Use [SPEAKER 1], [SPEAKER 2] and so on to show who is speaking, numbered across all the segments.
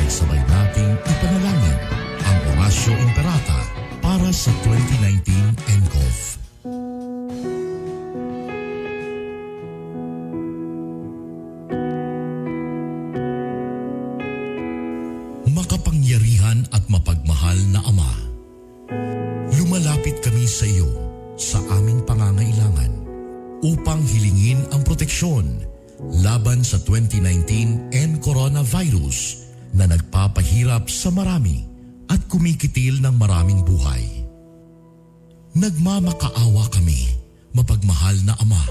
[SPEAKER 1] Sabay-sabay nating ipanalangin ang Oratio Imperata para sa 2019 NCOV. Makapangyarihan at mapagmahal na Ama, lumalapit kami sa iyo sa aming pangangailangan upang hilingin ang proteksyon laban sa 2019 and coronavirus na nagpapahirap sa marami at kumikitil ng maraming buhay. Nagmamakaawa kami, mapagmahal na Ama.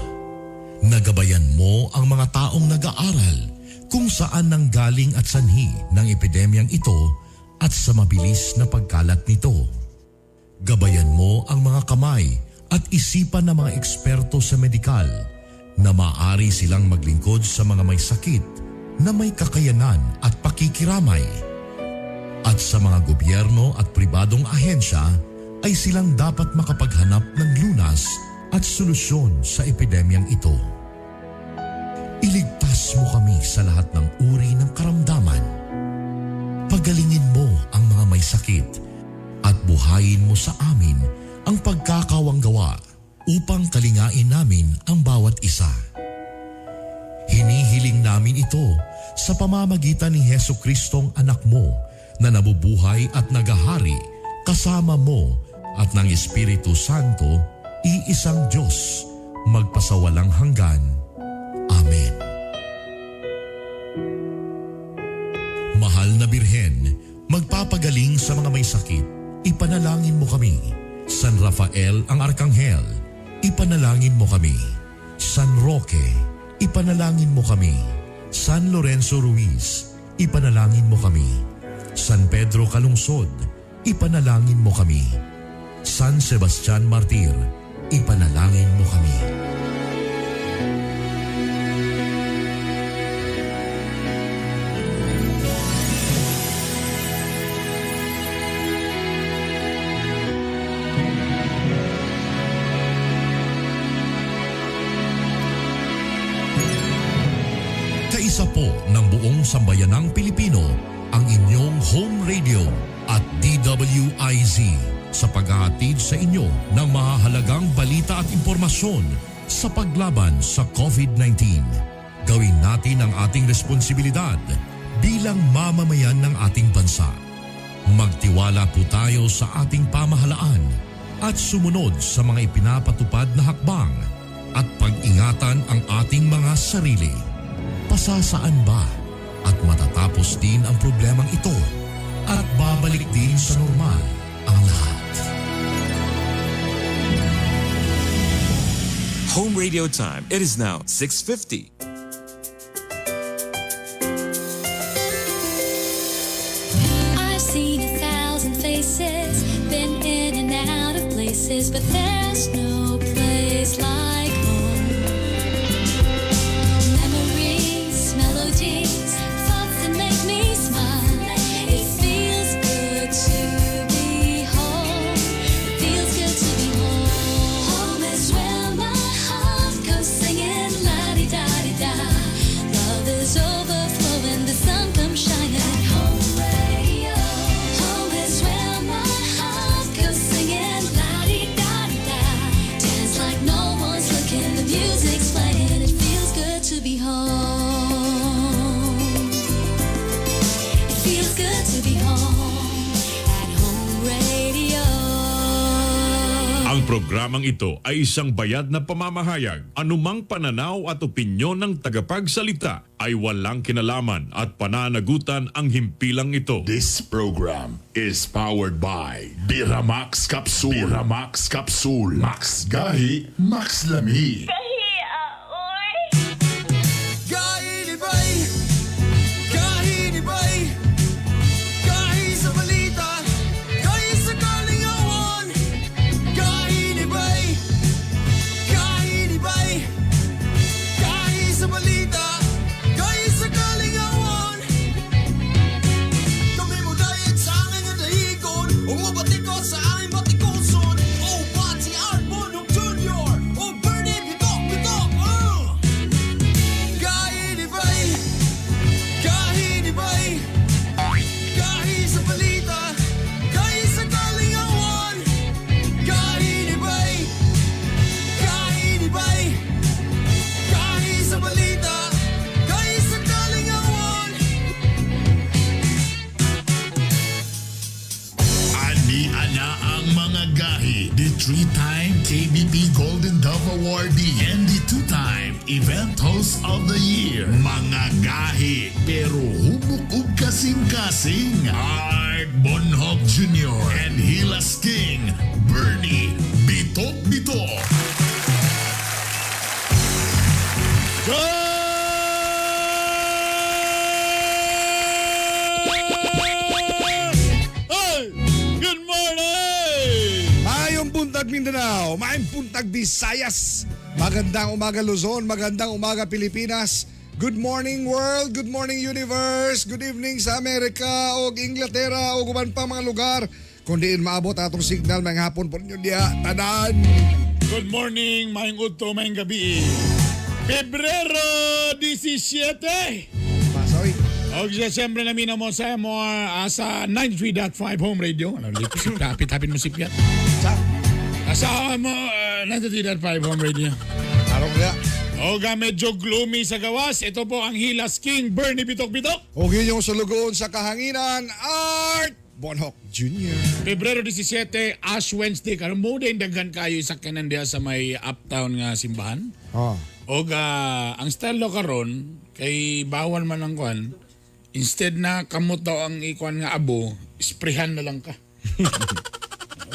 [SPEAKER 1] Nagabayan mo ang mga taong nag-aaral kung saan nanggaling at sanhi ng epidemyang ito at sa mabilis na pagkalat nito. Gabayan mo ang mga kamay at isipan ng mga eksperto sa medikal na maaari silang maglingkod sa mga may sakit na may kakayanan at pakikiramay. At sa mga gobyerno at pribadong ahensya ay silang dapat makapaghanap ng lunas at solusyon sa epidemyang ito. Iligtas mo kami sa lahat ng uri ng karamdaman. Pagalingin mo ang mga may sakit at buhayin mo sa amin ang pagkakawanggawa upang kalingain namin ang bawat isa. Hinihiling namin ito sa pamamagitan ni Jesucristong anak mo na nabubuhay at nagahari kasama mo at ng Espiritu Santo, iisang Diyos, magpasawalang hanggan. Amen. Mahal na Birhen, magpapagaling sa mga may sakit, ipanalangin mo kami. San Rafael ang Arkanghel, ipanalangin mo kami. San Roque, ipanalangin mo kami. San Lorenzo Ruiz, ipanalangin mo kami. San Pedro Calungsod, ipanalangin mo kami. San Sebastian Martir, ipanalangin mo kami. Kaisa po ng buong sambayanang Pilipino ang inyong home radio at DWIZ sa paghahatid sa inyo ng mahahalagang balita at impormasyon sa paglaban sa COVID-19. Gawin natin ang ating responsibilidad bilang mamamayan ng ating bansa. Magtiwala po tayo sa ating pamahalaan at sumunod sa mga ipinapatupad na hakbang at pag-ingatan ang ating mga sarili. Pasasaan ba at matatapos din ang problemang ito at babalik din sa normal ang lahat.
[SPEAKER 2] Home radio time. It is now 6:50.
[SPEAKER 3] I've seen 1,000 faces, been in and out of places, but there's no place like home. Memories, melodies, thoughts that make me smile. It feels good to be home. It feels good to be home. Home is where my heart goes singing la-di-da-di-da. Love is overflowing, the sun comes shining. Home radio. Home is where my heart goes singing la-di-da-di-da. Dance like no one's looking, the music's playing. It feels good to be home. It feels good to be home at Home Radio.
[SPEAKER 4] Ang programang ito ay isang bayad na pamamahayag. Anumang pananaw at opinyon ng tagapagsalita ay walang kinalaman at pananagutan ang himpilang ito.
[SPEAKER 5] This program is powered by Biramax Capsule. Biramax Capsule. Max Gahi, Max Lami.
[SPEAKER 6] Sa aming batikon, oh, pati Arbonong Junior, oh, Bernie Bito,
[SPEAKER 5] three-time KBP Golden Dove awardee and the two-time Event Host of the Year. Mga gahi pero humukog kasing-kasing. Art Bonhoc Jr. and Hilas King, Bernie Bitok-Bitok.
[SPEAKER 6] Good morning!
[SPEAKER 7] Mayong puntag Mindanao, mayong puntag Visayas. Magandang umaga Luzon, magandang umaga Pilipinas. Good morning world, good morning universe, good evening sa Amerika o Inglaterra o guban pa mga lugar. Kung diin maabot atong signal, may hapon po ninyo diya, tanan.
[SPEAKER 6] Good morning, maing udto, maing gabi. Pebrero 17.
[SPEAKER 7] Pasoy.
[SPEAKER 6] Og siyempre namin mo sa mo sa 93.5 Home Radio. Ano, lapit-lapit mo sipyat.
[SPEAKER 7] Sa?
[SPEAKER 6] Asa mo 93.5 Home Radio.
[SPEAKER 7] Arong niya.
[SPEAKER 6] Og medyo gloomy sa gawas. Ito po ang Hilas King, Bernie Bitok-Bitok.
[SPEAKER 7] O inyong sulugoon sa kahanginan, Art Bonhoc Jr.
[SPEAKER 6] Pebrero 17, Ash Wednesday. Karon mo din daghan kayo sa kanan diya sa may uptown nga simbahan.
[SPEAKER 7] Oh.
[SPEAKER 6] Og ang style lo karon kay bawal man ang kwan. Instead na kamot daw ang ikuan nga abo, sprayhan na lang ka.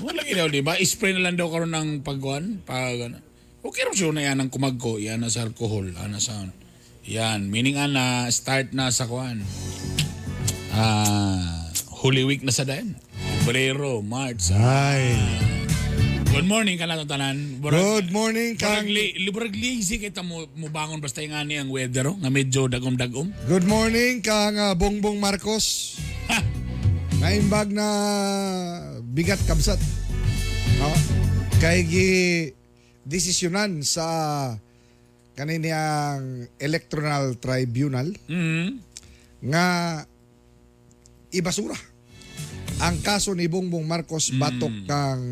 [SPEAKER 6] Wala ginaw, di ba? Spray na lang daw karon ng pagkuan, pag okay rin siya na yan ang kumagko, yan na sa alcohol, ana sa yan, meaning ana start na sa kuan. Holy Week na sa dayon. Febrero, March.
[SPEAKER 7] Ay.
[SPEAKER 6] Good morning ka na tanan.
[SPEAKER 7] Good morning, Kang.
[SPEAKER 6] Librag lazy kita mo bangon basta nga ni ang weather nga medyo dagom-dagom.
[SPEAKER 7] Good morning, Kang Bongbong Marcos.
[SPEAKER 6] Ha!
[SPEAKER 7] Naimbag na bigat kabsat. No? Kay desisyonan sa kaniniyang electoral tribunal nga ibasura ang kaso ni Bongbong Marcos batok kang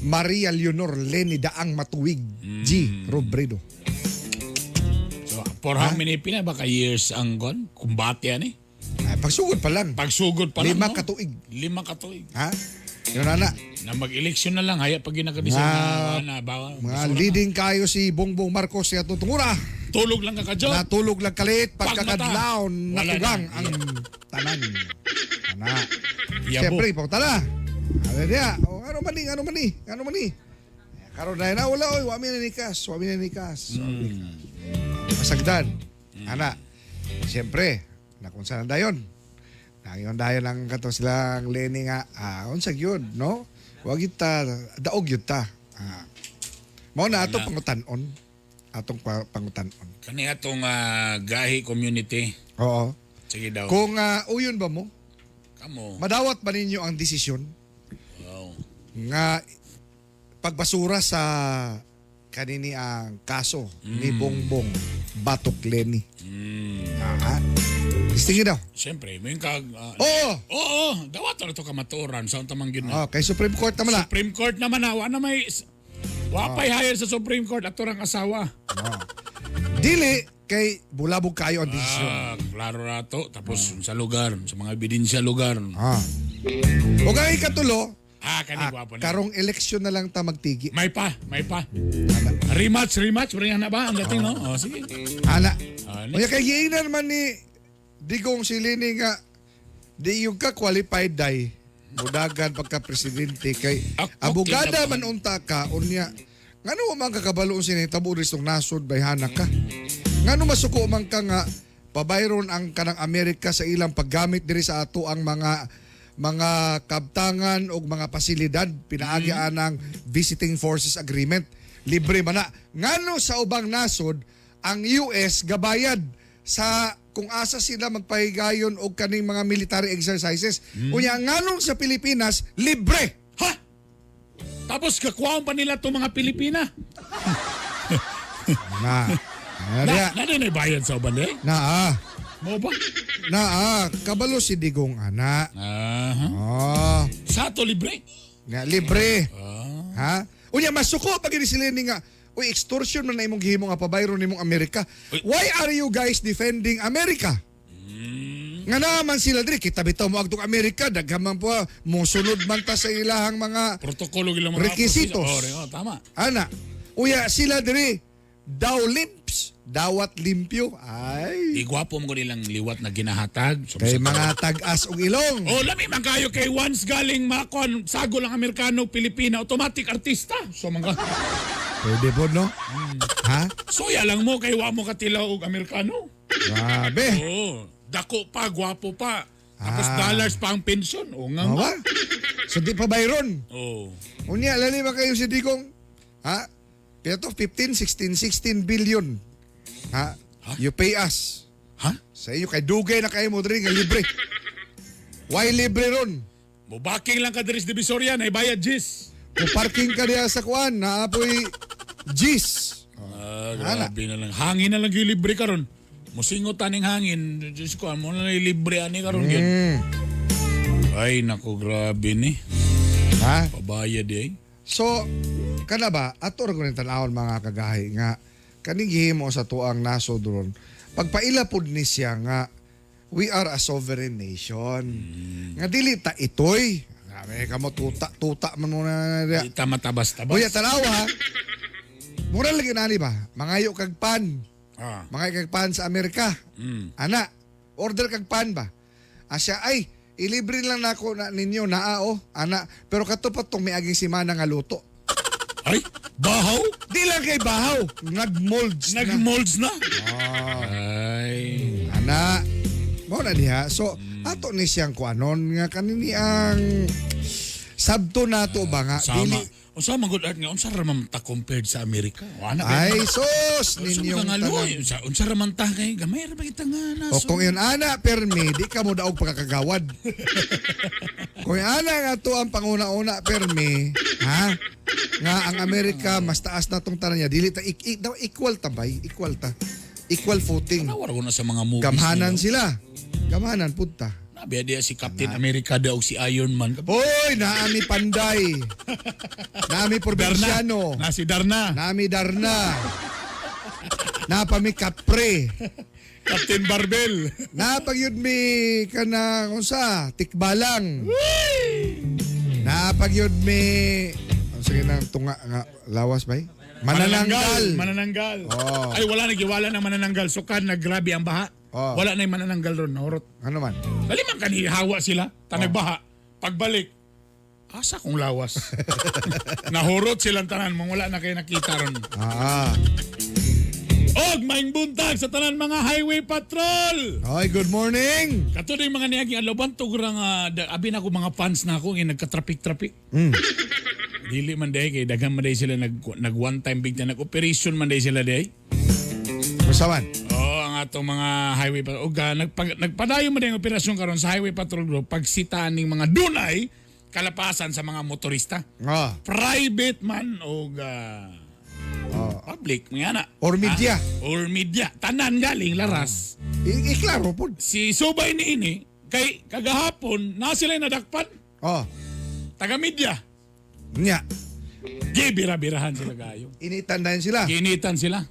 [SPEAKER 7] Maria Leonor Leni Daang Matuwig G. Robredo.
[SPEAKER 6] So, for how many pina ba ka years ang gon? Kumbate yan eh.
[SPEAKER 7] Ay, pagsugod pa lang.
[SPEAKER 6] Pagsugod pa lang,
[SPEAKER 7] 5
[SPEAKER 6] no?
[SPEAKER 7] katuig.
[SPEAKER 6] 5 katuig.
[SPEAKER 7] Ha? Yun na.
[SPEAKER 6] Na mag-eleksyon na lang, haya pag ginakadesign na bawa.
[SPEAKER 7] Mga leading kayo si Bongbong Marcos siya tutungura.
[SPEAKER 6] Tulog lang ka kadyo.
[SPEAKER 7] Natulog lang kalit pagkakadlaw
[SPEAKER 6] Wala
[SPEAKER 7] natugang
[SPEAKER 6] na.
[SPEAKER 7] ang tanan. Ana.
[SPEAKER 6] Yabo.
[SPEAKER 7] Siyempre, pautala. Ano niya? O, ano man ni? Karon na wala, oy, wami na nikas. Masagdan. Ana. Siyempre, nakunsa na dayon. Nangiyon dayon ang kato silang Lenny nga, unsag yun, no? Wag kita, daog yun ta. Mao na atong pangutanon.
[SPEAKER 6] Kani atong gahi community.
[SPEAKER 7] Oo.
[SPEAKER 6] Sige daw.
[SPEAKER 7] Kung uyon ba mo,
[SPEAKER 6] Kamo.
[SPEAKER 7] madawat ba ninyo ang desisyon
[SPEAKER 6] Wow.
[SPEAKER 7] nga pagbasura sa kanini ang kaso ni Bongbong Batok Lenny. Istingin daw.
[SPEAKER 6] Siyempre, may kag...
[SPEAKER 7] Oo!
[SPEAKER 6] Oo, dawat na ito kamaturan. Saan tamang yun na?
[SPEAKER 7] Kay Supreme Court naman la.
[SPEAKER 6] Supreme Court naman na. Wala may... Wapay hire sa Supreme Court at turang asawa.
[SPEAKER 7] Dili kay bulabog kayo ang desisyon.
[SPEAKER 6] Klaro na to. Tapos sa lugar, sa mga ebidensya lugar.
[SPEAKER 7] O kay katulo,
[SPEAKER 6] Kanigwapo na.
[SPEAKER 7] karong eleksyon na lang ta magtigi.
[SPEAKER 6] May pa. Rematch. Bringan na ba ang dating, no? O, sige.
[SPEAKER 7] Ana.
[SPEAKER 6] Next.
[SPEAKER 7] Kaya kay giinan man ni Digong si Lenny nga di yung ka qualified day budagan pagka-presidente kay abogada man unta ka unya ngano man kakabalo sinitabo ristong nasod bayhana ka ngano masuko man ka nga pabayron ang kanang Amerika sa ilang paggamit diri sa ato ang mga kabtangan o mga pasilidad pinaagian ng Visiting Forces Agreement libre man na ngano sa ubang nasod ang US gabayad sa kung asa sila magpahigayon og kaning mga military exercises. Unya nganong sa Pilipinas libre.
[SPEAKER 6] Ha? Tapos kakuhaan pa nila itong mga Pilipina. Na din ay bayad sa uban eh? Mo ba?
[SPEAKER 7] Kabalo si Digong ana.
[SPEAKER 6] Sa to libre?
[SPEAKER 7] Nga libre. Ha? Unya masuko pag ini sila ni nga uy, extortion man na imong gihimo nga pabayron nimong Amerika. Why are you guys defending America? Nga naman sila diri kita bitaw mo agtong Amerika daghaman po mo sunod man ta sa ilahang mga
[SPEAKER 6] Protokolo ilang mga
[SPEAKER 7] Requisitos.
[SPEAKER 6] Tama.
[SPEAKER 7] ana. Uya sila diri daw limps, dawat limpyo. Ay,
[SPEAKER 6] Igwapo mo ko nilang liwat na ginahatag.
[SPEAKER 7] kay mga tag-as og ilong.
[SPEAKER 6] Oh, lami man kayo kay once galing makon sagol ang Amerikano, Pilipina, automatic artista. So mga
[SPEAKER 7] Pwede po no? Ha?
[SPEAKER 6] soya lang mo kay wa mo katilaw og Amerikano.
[SPEAKER 7] Grabe.
[SPEAKER 6] Oh, dako pa, gwapo pa. Tapos
[SPEAKER 7] Ah.
[SPEAKER 6] dollars pa ang pensyon. O nga nga.
[SPEAKER 7] Mawa. So di pa bayron.
[SPEAKER 6] Oh.
[SPEAKER 7] Unya, lali ba kayo si Digong? Ha? Kaya to 16 billion. Ha? You pay us.
[SPEAKER 6] Ha?
[SPEAKER 7] Sa inyo, kay dugay na kayo mo diri nga libre. Why libre ron?
[SPEAKER 6] Mubaking lang ka diris Divisoria na ibayad Gis.
[SPEAKER 7] Kung parking ka diya sa kuan, naapoy G's.
[SPEAKER 6] Grabe na lang. Hangin na lang yung libre karon. Musingot taning hangin. Diyos ko, mo na libre ani karon gyud. Ay, naku, grabe ni.
[SPEAKER 7] Ha?
[SPEAKER 6] Pabayad eh.
[SPEAKER 7] So, kana ba, ato ra ko rin tanawon mga kagahi nga, kaning gihimo sa tuang nasod ron, pagpailapod ni siya nga, we are a sovereign nation. Nga dili ta itoy. Nga, kamo tuta man mo na.
[SPEAKER 6] Di tama tabas-tabas.
[SPEAKER 7] Uya, tanawa, mura lagi nani ba? Mangayo kag pan.
[SPEAKER 6] Ah.
[SPEAKER 7] Mangayo kag pan sa Amerika. Ana, order kag pan ba? Asya, ay, ilibre lang nako na ninyo naao, ana. Pero katupat tong may aging simana nga luto.
[SPEAKER 6] Ay, bahaw?
[SPEAKER 7] Di lang kay bahaw. Nag-molds na.
[SPEAKER 6] Nag-molds na? Ay.
[SPEAKER 7] Ana, mo na diha. So, ato ni siyang kuanon nga kanini ang sabto nato ba nga.
[SPEAKER 6] Sama.
[SPEAKER 7] Dili,
[SPEAKER 6] Unsa man gud nga unsa ra man ta compared sa Amerika? Wa na
[SPEAKER 7] ay, sos
[SPEAKER 6] ninyong
[SPEAKER 7] ninyong
[SPEAKER 6] tanan.
[SPEAKER 7] tanan.
[SPEAKER 6] Unsa ra man ta kay gamay ra ba kita nga
[SPEAKER 7] O
[SPEAKER 6] naso.
[SPEAKER 7] kung yun ana, permi, di ka mo daog pagkakagawad. Kung yun ana nga to ang panguna-una, permi, ha? Nga ang Amerika, mas taas na tong tanan niya. Dili ta, daw equal ta bay? Equal ta. Equal footing.
[SPEAKER 6] Nawar ko na sa mga movies.
[SPEAKER 7] Gamhanan
[SPEAKER 6] nila.
[SPEAKER 7] sila. Gamhanan, punta.
[SPEAKER 6] Nabiya diya si Captain America daw si Iron Man.
[SPEAKER 7] Hoy, naami Panday. Naami Provinciano.
[SPEAKER 6] Na si Darna.
[SPEAKER 7] Naami Darna. Napami Capre.
[SPEAKER 6] Captain Barbel.
[SPEAKER 7] Napagyud mi kana unsa tikbalang. Napagyud mi sige nang tunga nga lawas bay. Manananggal.
[SPEAKER 6] Manananggal.
[SPEAKER 7] Oh.
[SPEAKER 6] Ay wala nagiwala ng manananggal. Sukan naggrabe ang baha.
[SPEAKER 7] Oh.
[SPEAKER 6] Wala na yung manananggal ron. Nahurot.
[SPEAKER 7] Ano man?
[SPEAKER 6] Dali man kanihawa sila. Tanagbaha. Pagbalik. Asa kong lawas. Nahurot silang tanan. Mga wala na kayo nakita ron.
[SPEAKER 7] Ah.
[SPEAKER 6] Og maing buntag sa tanan mga highway patrol.
[SPEAKER 7] Hoy, good morning.
[SPEAKER 6] Kato na yung mga niyaging aloban to kurang abi na ko mga fans na ako yung nagka-traffic. Dili man day kay daghan man day sila nag one time big na nag-operation man day sila day.
[SPEAKER 7] Masawan.
[SPEAKER 6] Oh, ang atong mga highway patrol. Og nagpadayon man day ang operasyon karon sa highway patrol group pagsitaan ning mga dunay kalapasan sa mga motorista.
[SPEAKER 7] Ah.
[SPEAKER 6] Private man og public mga na.
[SPEAKER 7] Or media.
[SPEAKER 6] Or media. Tanan galing laras.
[SPEAKER 7] Iklaro po.
[SPEAKER 6] Si Subay ni ini kay kagahapon na sila nadakpan
[SPEAKER 7] Oh.
[SPEAKER 6] taga media.
[SPEAKER 7] Nya.
[SPEAKER 6] Gibira-birahan sila gayo.
[SPEAKER 7] Initandayan sila.
[SPEAKER 6] Ginitan sila.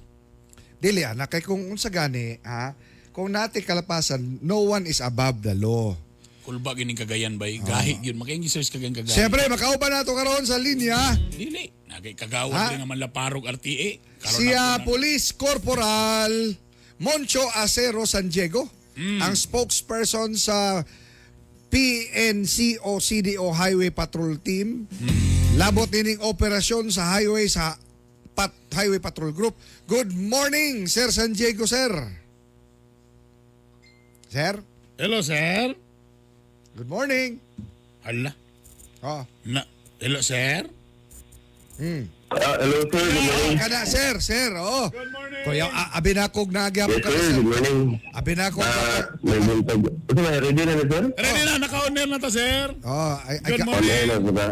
[SPEAKER 7] Dili ana kay kung unsa gani, ha? Kung nati kalapasan, no one is above the law.
[SPEAKER 6] Kulba gining kagayan bay. Gahi gyud makaingi search kagang kagayan.
[SPEAKER 7] Siyempre, makauban nato karon sa linya.
[SPEAKER 6] Dili. Nagay kagawad
[SPEAKER 7] Ha?
[SPEAKER 6] din naman laparog RTA. Karon
[SPEAKER 7] Siya
[SPEAKER 6] ako na-
[SPEAKER 7] Police Corporal Moncho Acero San Diego, ang spokesperson sa PNCO CDO Highway Patrol Team. Labot nining operasyon sa highway sa Highway Patrol Group. Good morning, Sir San Diego, sir. Sir,
[SPEAKER 6] Hello, sir.
[SPEAKER 7] good morning.
[SPEAKER 6] Hala.
[SPEAKER 7] Oh.
[SPEAKER 6] Hello, sir.
[SPEAKER 8] Hello sir, good morning.
[SPEAKER 7] Kana, sir, oh.
[SPEAKER 6] Good morning.
[SPEAKER 7] Kuya, abinakog na agyapon
[SPEAKER 8] Yes
[SPEAKER 7] ka,
[SPEAKER 8] sir,
[SPEAKER 7] sir.
[SPEAKER 8] good morning.
[SPEAKER 7] Abinakog ka.
[SPEAKER 8] May buntag. Ito ba, ready na na sir?
[SPEAKER 6] Ready na, naka-on-air na ta, sir.
[SPEAKER 7] Oh,
[SPEAKER 6] Good
[SPEAKER 8] Okay na ba?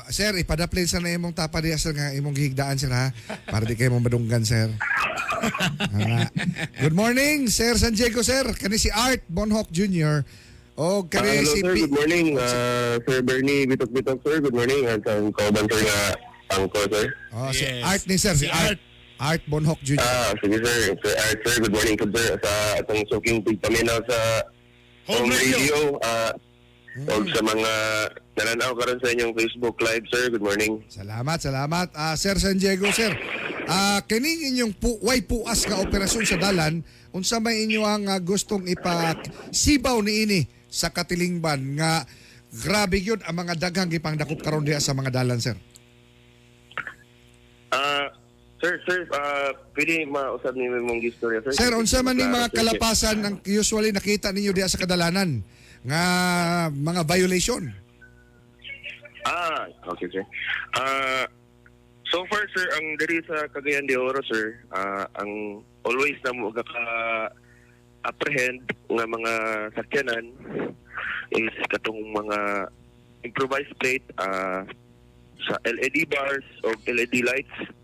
[SPEAKER 7] Sir, ipadaplin sa na imong tapa diya, sir, nga imong gihigdaan, sir, ha? Para di kayo mong madunggan, sir. Good morning, Sir San Diego, sir. Kani si Art Bonhoc Jr. O kani
[SPEAKER 8] Hello
[SPEAKER 7] si
[SPEAKER 8] sir, good morning. Sir Bernie Bitok-Bitok sir, good morning. At ang kauban sir nga angko sir.
[SPEAKER 7] Oh, si
[SPEAKER 6] Yes.
[SPEAKER 7] Art ni sir, si
[SPEAKER 6] Si
[SPEAKER 7] Art. Art Bonhoc Jr.
[SPEAKER 8] Sige sir, sir Art sir, good morning sir. Sa atong suking pigpaminaw sa
[SPEAKER 6] Home Radio.
[SPEAKER 8] O sa mga nananaw karon sa inyong Facebook Live, sir. Good morning.
[SPEAKER 7] Salamat. Sir San Diego, sir. Kining inyong way puas nga operasyon sa dalan, unsa may inyo ang gustong ipasibaw niini sa katilingban nga grabe yun ang mga daghang gipangdakop karon diha sa mga dalan, sir.
[SPEAKER 8] Sir, pwede mausap niyo mong istorya, sir.
[SPEAKER 7] Sir, unsa man ning mga kalapasan ang usually nakita ninyo diha sa kadalanan nga mga violation?
[SPEAKER 8] Okay, sir. So far, sir, ang diri sa Cagayan de Oro, sir, ang always na mo apprehend nga mga sakyanan is katong mga improvised plate sa LED bars o LED lights.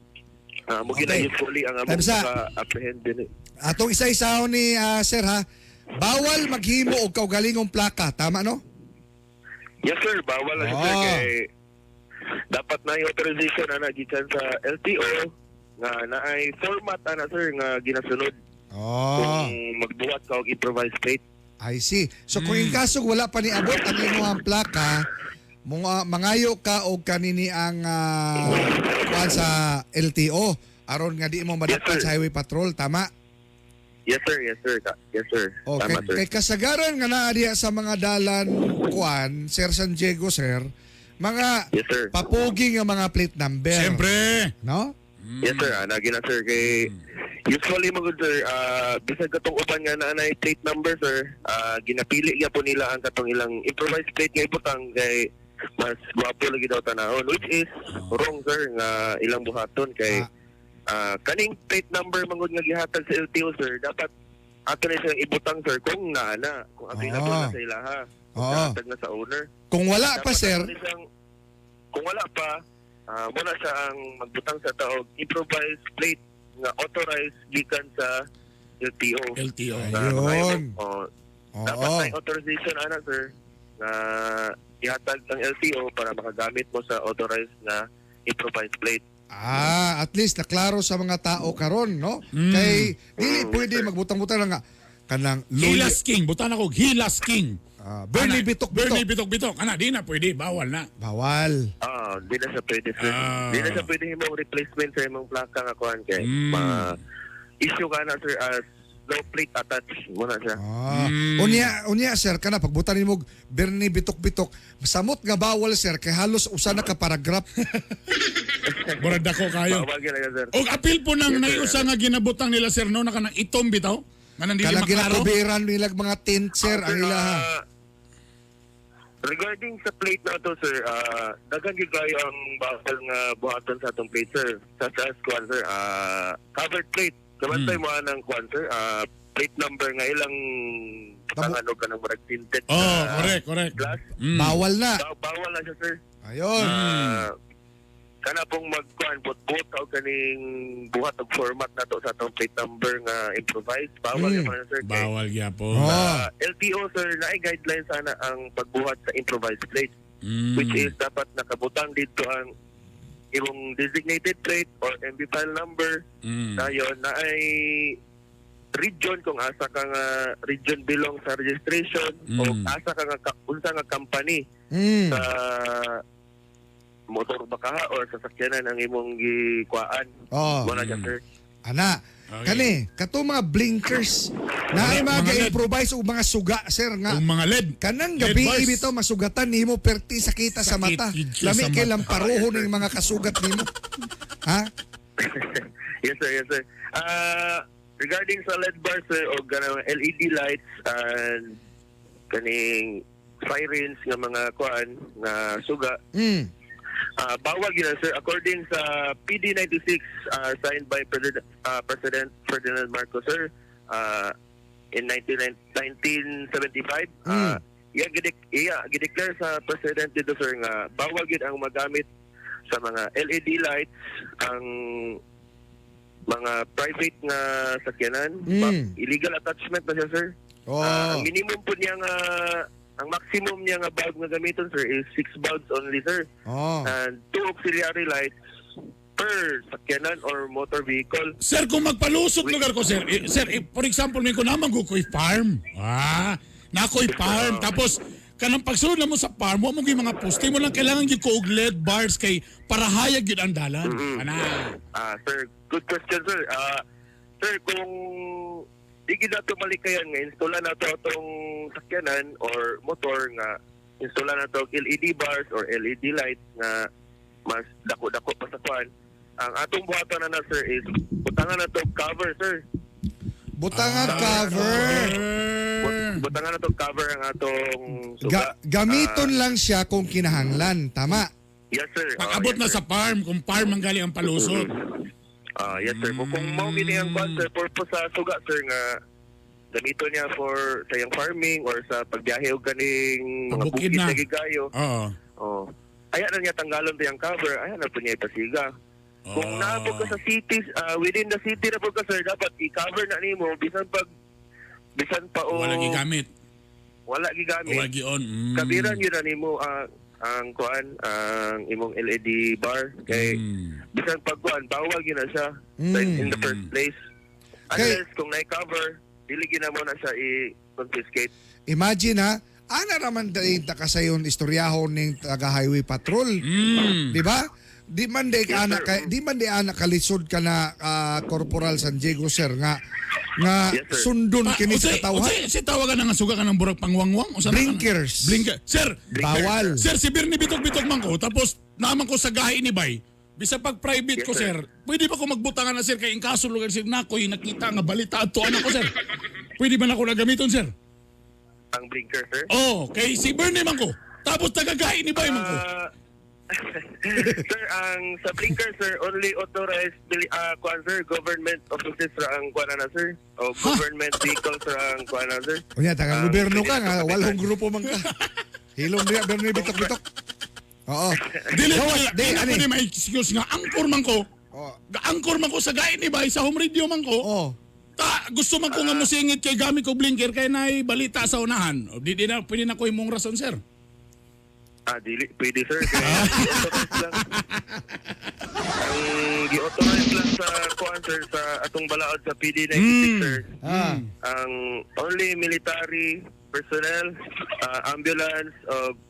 [SPEAKER 8] Mugina
[SPEAKER 7] Okay.
[SPEAKER 8] usually ang among
[SPEAKER 7] Tabsa.
[SPEAKER 8] apprehend din.
[SPEAKER 7] Atong isa-isahon ni sir ha, bawal maghimo og kaugalingong plaka, tama no?
[SPEAKER 8] Yes, sir. Bawal na sir kay dapat na yung authorization na gikan sa LTO nga naay format ana sir nga ginasunod kung magbuhat ka og improvised plate.
[SPEAKER 7] I see. So kung in kaso wala pa ni abot ang imong plaka, mangayo ka og kanini ang kuan sa LTO aron nga di mo madakpan
[SPEAKER 8] Yes, sir.
[SPEAKER 7] sa highway patrol, tama?
[SPEAKER 8] Yes, sir. Yes, sir. Yes, sir.
[SPEAKER 7] Okay.
[SPEAKER 8] Tama, sir.
[SPEAKER 7] Kay kasagaran nga naa diha sa mga dalan kuan, Sir San Diego, sir, mga
[SPEAKER 8] Yes, sir.
[SPEAKER 7] papugi nga mga plate number.
[SPEAKER 6] Siyempre.
[SPEAKER 7] No?
[SPEAKER 8] Yes, sir. Nagi na, sir. Kay usually mo sir, bisag katong uban nga na plate number, sir, ginapili nga po nila ang katong ilang improvised plate nga ibutang kay mas gwapo lagi daw tanahon, which is wrong, sir, nga ilang buhaton kay kaning plate number mangod nga gihatag sa LTO, sir, dapat ato na siyang ibutang, sir, kung naana, kung available na sa ilaha, kung nahatag na sa owner.
[SPEAKER 7] Kung wala pa,
[SPEAKER 8] Dapat
[SPEAKER 7] sir,
[SPEAKER 8] ato na siyang- kung wala pa, muna siya ang magbutang sa taog improvised plate nga authorized gikan sa LTO.
[SPEAKER 6] LTO.
[SPEAKER 7] Ayun.
[SPEAKER 8] Dapat
[SPEAKER 7] oo.
[SPEAKER 8] may authorization ana, sir, na ihatag ng LTO para makagamit mo sa authorized na improvised plate.
[SPEAKER 7] At least naklaro sa mga tao karon, no? Kay dili pwede magbutang-butang nga kanang
[SPEAKER 6] Hilas King. Butan ako, Hilas King.
[SPEAKER 7] Bernie
[SPEAKER 6] Ana,
[SPEAKER 7] Bitok-Bitok.
[SPEAKER 6] Bernie Bitok-Bitok. Ana, di na pwede. Bawal na.
[SPEAKER 7] Bawal.
[SPEAKER 8] Di na siya pwede, sir. Di na siya pwede himong replacement sa imong plaka nga kuhan kay issue ka na, sir, as no plate attached muna siya.
[SPEAKER 7] Unya sir kana pagbutan nimo Bernie Bitok-Bitok, samot nga bawal sir kay halos usa na ka paragraph.
[SPEAKER 6] Murad ako kayo.
[SPEAKER 8] Bawal gina yan, sir.
[SPEAKER 6] O apil po nang
[SPEAKER 8] Yes, sir.
[SPEAKER 6] naiusa nga ginabutang nila sir no, naka nang itom bitaw. Nga nang dili
[SPEAKER 7] Kanang
[SPEAKER 6] maklaro.
[SPEAKER 7] ginatubiran nila mga tint sir ang
[SPEAKER 8] Sir,
[SPEAKER 7] ilaha.
[SPEAKER 8] Regarding sa plate na to, sir, daghan gyud kayo ang bawal nga buhaton sa atong plate, sir. Such as kuan, sir, covered plate. Kamantay mo ng kuan, sir, plate number nga ilang ano ka ng marag tinted
[SPEAKER 6] Oh, correct.
[SPEAKER 8] glass.
[SPEAKER 7] Bawal na.
[SPEAKER 8] Bawal na siya, sir.
[SPEAKER 7] Ayun.
[SPEAKER 8] Kana pong magkuan bot o kaning buhat og format na to sa atong plate number nga improvised. Bawal naman, sir. Kay
[SPEAKER 6] Bawal gyapon.
[SPEAKER 8] LTO, sir, naay guidelines sana ang pagbuhat sa improvised plate, which is dapat nakabutang dito ang imong designated plate or MB file number na yun na ay region kung asa ka nga region belong sa registration o asa ka nga unsa nga company sa motor bakaha or sa sakyanan ang imong gikuan. Wala dyan, sir.
[SPEAKER 7] Ana,
[SPEAKER 6] Okay.
[SPEAKER 7] kani kato mga blinkers na ay
[SPEAKER 6] Mga
[SPEAKER 7] mga
[SPEAKER 6] LED.
[SPEAKER 7] improvise og mga suga sir nga
[SPEAKER 6] Ang mga LED.
[SPEAKER 7] kanang
[SPEAKER 6] LED
[SPEAKER 7] gabi
[SPEAKER 6] bars.
[SPEAKER 7] bitaw masugatan nimo perti sakita sa
[SPEAKER 6] Sakit
[SPEAKER 7] mata.
[SPEAKER 6] gid siya
[SPEAKER 7] Lami
[SPEAKER 6] sa
[SPEAKER 7] kay
[SPEAKER 6] mata.
[SPEAKER 7] lamparuhon ning mga kasugat nimo. Ha?
[SPEAKER 8] Yes, sir. Regarding sa LED bars, sir, o ganang LED lights and kaning sirens nga mga kuan nga suga, bawal gina, sir, according sa PD 96 signed by President Ferdinand Marcos, sir, in 1975. Gideclare sa President dito, sir, nga bawal gid ang magamit sa mga LED lights ang mga private nga sakyanan. Illegal attachment na siya, sir. Ang minimum po niya nga ang maximum niya nga bulb nga gamiton, sir, is 6 bulbs only, sir. And 2 auxiliary lights per sakyanan or motor vehicle.
[SPEAKER 6] Sir, kung magpalusot lugar ko, sir. For example, may ko naman ko farm. nakoy farm. Tapos, kanang pagsunod na mo sa farm, mo yung mga poste mo lang kailangan yung og LED bars kay para hayag yun ang dalan. Ana.
[SPEAKER 8] Sir, good question, sir. Sir, kung di gid nato malikayan nga installan nato atong sakyanan or motor nga installan nato og LED bars or LED lights nga mas dako-dako pa sa kwan. Ang atong buhatan na sir is butangan nato og cover, sir.
[SPEAKER 7] Butangan cover.
[SPEAKER 8] Butangan nato og cover ang atong suga.
[SPEAKER 7] Gamiton lang siya kung kinahanglan. Tama.
[SPEAKER 8] Yes, sir.
[SPEAKER 6] Pag-abot
[SPEAKER 8] Yes,
[SPEAKER 6] na
[SPEAKER 8] sir.
[SPEAKER 6] sa farm, kung farm ang galing ang palusot.
[SPEAKER 8] Yes, sir. Kung mao gini ang kwan, sir, purpose sa suga, sir, nga gamito niya for sa iyang farming or sa pagbiyahe og ganing mga
[SPEAKER 6] Pabukid
[SPEAKER 8] bukid
[SPEAKER 6] na.
[SPEAKER 8] na gigayo.
[SPEAKER 6] Oo.
[SPEAKER 8] Oh. Aya na niya tanggalon to yung cover, aya na po niya ipasiga. Kung naabot ka sa cities, within the city na po ka, sir, dapat i-cover na nimo bisan pa o
[SPEAKER 6] Wala gigamit.
[SPEAKER 8] wala gigamit.
[SPEAKER 6] Wala gion.
[SPEAKER 8] Kabiran yun na nimo ang kuan, ang imong LED bar kay bisan pag kuan bawal yun na siya in the first place. Unless kung na-cover, dili gina mo na siya i-confiscate.
[SPEAKER 7] Imagine ha, ana raman dahil takasayon istoryahon ng taga-highway patrol. Di ba? Di man di ana kalisod ka na Corporal San Diego, sir, nga
[SPEAKER 8] Yes, sir.
[SPEAKER 7] sundon kini sa katawhan.
[SPEAKER 6] Si tawagan na nga suga ka ng burag pangwangwang. O
[SPEAKER 7] Blinkers.
[SPEAKER 6] Blinker. Sir,
[SPEAKER 7] Bawal.
[SPEAKER 6] Sir, si Birnie bitog-bitog man ko, tapos naman ko sa gahi ni Bay. Bisa pag private
[SPEAKER 8] Yes,
[SPEAKER 6] ko, sir. Pwede ba ko magbutangan na, sir, kay in kaso lugar, sir, na ako'y nakita nga balita at tuan ako, sir. Pwede ba na ako nagamiton, sir?
[SPEAKER 8] Ang blinker, sir.
[SPEAKER 6] Oh, kay si Birnie man ko. Tapos tagagahi ni Bay man ko.
[SPEAKER 8] Sir, ang sa blinker, sir, only authorized kuan, sir, government offices ra ang kuan na, sir. O government vehicles ra ang kuan na, sir.
[SPEAKER 7] Unya, taga gobyerno ka nga, walong grupo man ka. Hilom niya, Bernie bitok-bitok. Oo.
[SPEAKER 6] Dili
[SPEAKER 7] ani.
[SPEAKER 6] ko may excuse nga angkor man ko.
[SPEAKER 7] Oh.
[SPEAKER 6] Angkor man ko sa gahi ni Bay sa home radio man ko.
[SPEAKER 7] Oh.
[SPEAKER 6] Gusto man ko nga musingit kay gamit ko blinker kay nay balita sa unahan. O, di na pwede na ko imong rason, sir.
[SPEAKER 8] Dili, pwede, sir. Kaya gi-authorize lang. Ang gi-authorize lang sa kuan, sir, sa atong balaod sa PD96, sir. Ang only military personnel, ambulance,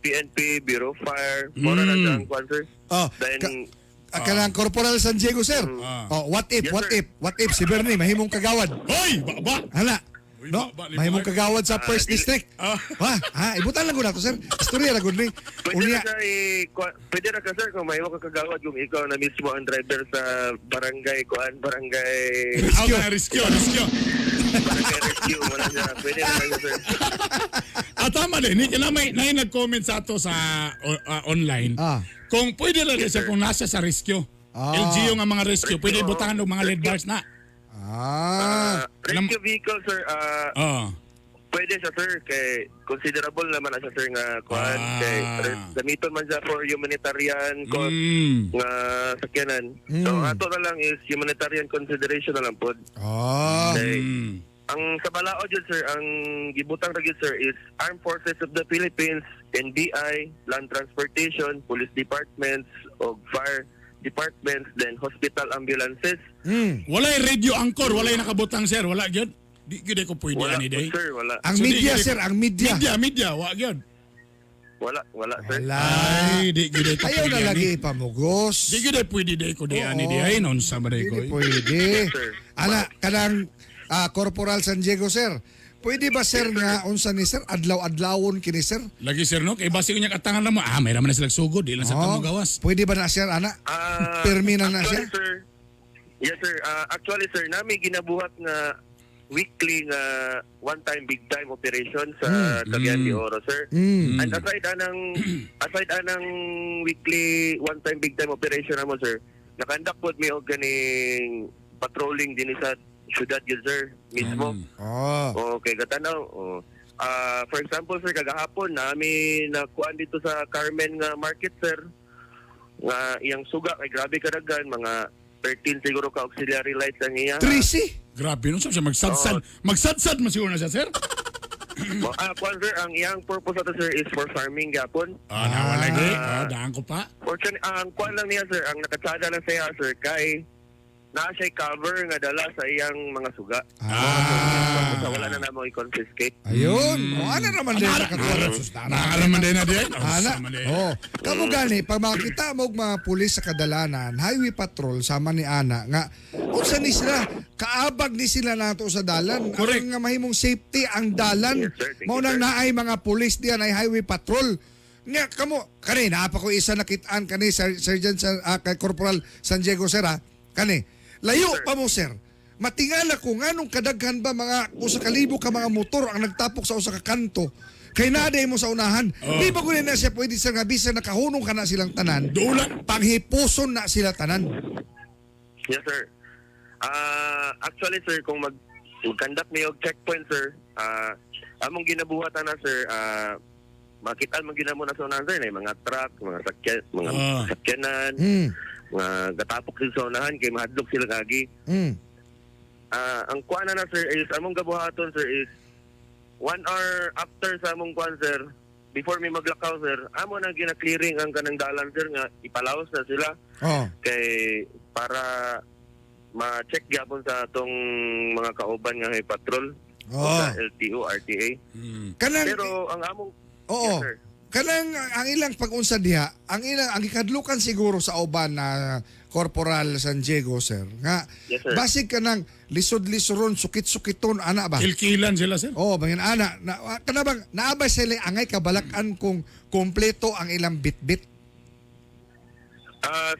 [SPEAKER 8] PNP, Bureau of Fire, muna na dyan, kuan, sir.
[SPEAKER 7] Oh,
[SPEAKER 8] Then,
[SPEAKER 7] kanang Corporal San Diego, sir. Oh, what if,
[SPEAKER 8] Yes, sir.
[SPEAKER 7] what if si Bernie mahimong kagawad?
[SPEAKER 6] Hoy, ba.
[SPEAKER 7] Hala.
[SPEAKER 6] Uy,
[SPEAKER 7] No,
[SPEAKER 6] ba-
[SPEAKER 7] mahimong kagawad sa First
[SPEAKER 8] dili.
[SPEAKER 7] District. Ibutan lang ko na to, sir. Istorya ra gud ni.
[SPEAKER 8] pwede
[SPEAKER 7] Unya,
[SPEAKER 8] na siya pwede na ka, sir, kung may ka kagawad kung ikaw na mismo ang driver sa barangay, kuan, barangay
[SPEAKER 6] Riskyo.
[SPEAKER 8] rescue, wala siya. Pwede na siya, sir.
[SPEAKER 6] Tama din. Ni kina may nag-comment sa ato sa online. Kung pwede lang siya kung nasa sa riskyo. LGU nga mga riskyo, pwede butangan ng mga LED bars na.
[SPEAKER 8] Rescue vehicle, sir,
[SPEAKER 6] Oh.
[SPEAKER 8] pwede siya, sir, kay considerable naman na siya, sir, nga kuan, kay gamiton man siya for humanitarian cause nga sakyanan. So ato na lang is humanitarian consideration na lang po. Okay. Ang sa balaod yun, sir, ang gibutang ra gyud, sir, is Armed Forces of the Philippines, NBI, Land Transportation, Police Departments, o Fire Departments, then hospital ambulances.
[SPEAKER 6] Walay radio anchor, walay nakabutang, sir. Wala gyud. Di gyud ko pwede
[SPEAKER 8] Wala
[SPEAKER 6] ani
[SPEAKER 8] po,
[SPEAKER 6] day.
[SPEAKER 8] sir, wala.
[SPEAKER 7] ang
[SPEAKER 6] So,
[SPEAKER 7] media,
[SPEAKER 6] di-
[SPEAKER 7] sir, ang media.
[SPEAKER 6] Media, wa gyud.
[SPEAKER 8] Wala, sir.
[SPEAKER 6] Ay, di gyud ito
[SPEAKER 7] Ayaw na
[SPEAKER 6] pwede
[SPEAKER 7] lagi
[SPEAKER 6] ani.
[SPEAKER 7] ipamugos.
[SPEAKER 6] Di gyud pwede day ko di ani di ay non sa baday ko.
[SPEAKER 7] Hindi pwede.
[SPEAKER 8] sir.
[SPEAKER 7] Ana, kanang Corporal San Diego, sir. Pwede ba, sir, nga unsa ni sir? Adlaw-adlawon kini, sir?
[SPEAKER 6] Lagi sir no, kay basi ko niya katangan na mo. May raman na sila sugod, di lang sa tamo gawas.
[SPEAKER 7] Pwede ba na, sir, ana? Permi na siya?
[SPEAKER 8] Actually, sir, yes, sir. Actually, sir, nami ginabuhat nga weekly nga one-time, big-time operation sa Cagayan de Oro, sir. And aside anang weekly one-time, big-time operation namo, sir, nakandak po mi og ganing patrolling din sa syudad yun, sir, mismo. Okay, katanaw. For example, sir, kagahapon nami nakuan dito sa Carmen nga market, sir. Nga iyang suga kay grabe kadagan, mga 13 siguro ka auxiliary lights ang iya.
[SPEAKER 7] 13?
[SPEAKER 6] Grabe no, siya magsadsad. Magsadsad man siguro na siya, sir.
[SPEAKER 8] Kuan, sir, ang iyang purpose ato, sir, is for farming gapon.
[SPEAKER 6] Nawala gi. Daan ko pa.
[SPEAKER 8] Fortune, ang kuan lang niya, sir, ang nakatsada lang siya, sir, kay naa siya cover nga dala sa iyang mga suga. So, wala na namo i-confiscate.
[SPEAKER 7] Ayun. O, ano naman din nakatuwa.
[SPEAKER 6] Nakakalaman din na din.
[SPEAKER 7] Ana. Oh, kamo gani pag makita mo og mga pulis sa kadalanan, highway patrol sama ni ana nga unsa ni sila kaabag ni sila nato sa dalan.
[SPEAKER 6] Correct.
[SPEAKER 7] Ang nga mahimong safety ang dalan.
[SPEAKER 8] Yes, sir. Thank
[SPEAKER 7] Mao
[SPEAKER 8] you,
[SPEAKER 7] nang
[SPEAKER 8] sir.
[SPEAKER 7] naay mga pulis diyan ay highway patrol. Nga kamo kani naa pa ko isa nakitaan kani Sergeant kay Corporal San Diego sir ha. Kani layo
[SPEAKER 8] Sir.
[SPEAKER 7] pa mo sir. Matingala ko nganong kadaghan ba mga usa ka libo ka mga motor ang nagtapok sa usa ka kanto. Kay naday mo sa unahan. Di ba kunin na siya pwede sir nga bisan nakahunong ka na silang tanan.
[SPEAKER 6] Dulan.
[SPEAKER 7] Panghipuson na sila tanan.
[SPEAKER 8] Yes, sir. Actually, sir, kung mag-conduct niyo checkpoint, sir, among ginabuhatan na, sir, makita mo ginamo na sa unahan, sir, na mga truck, mga sakyanan, mga gatapok sila sa unahan, kay mahadlok sila kagi. Ang kuha na, sir, is, among gabuhaton, sir, is 1 hour after sa among kuha, sir, before may maglakaw, sir, amo na gina-clearing ang kanang dalan, sir, nga ipalaos na sila.
[SPEAKER 7] Oh.
[SPEAKER 8] Kay para ma-check gyapon sa atong mga kauban nga may patrol o sa LTO, RTA.
[SPEAKER 7] Kanang
[SPEAKER 8] Pero ang among
[SPEAKER 7] oo.
[SPEAKER 8] Yes, sir.
[SPEAKER 7] Kanang ang ilang pag-unsa diha, ang ikadlukan siguro sa uban na Corporal San Diego sir. Nga
[SPEAKER 8] Yes, sir.
[SPEAKER 7] basig kanang lisod-lisoron, sukit-sukiton ana ba?
[SPEAKER 6] Kilkilan sila, sir.
[SPEAKER 7] Oh, bangin ana. Kana bang naabay sila angay kabalakan kung kompleto ang ilang bitbit.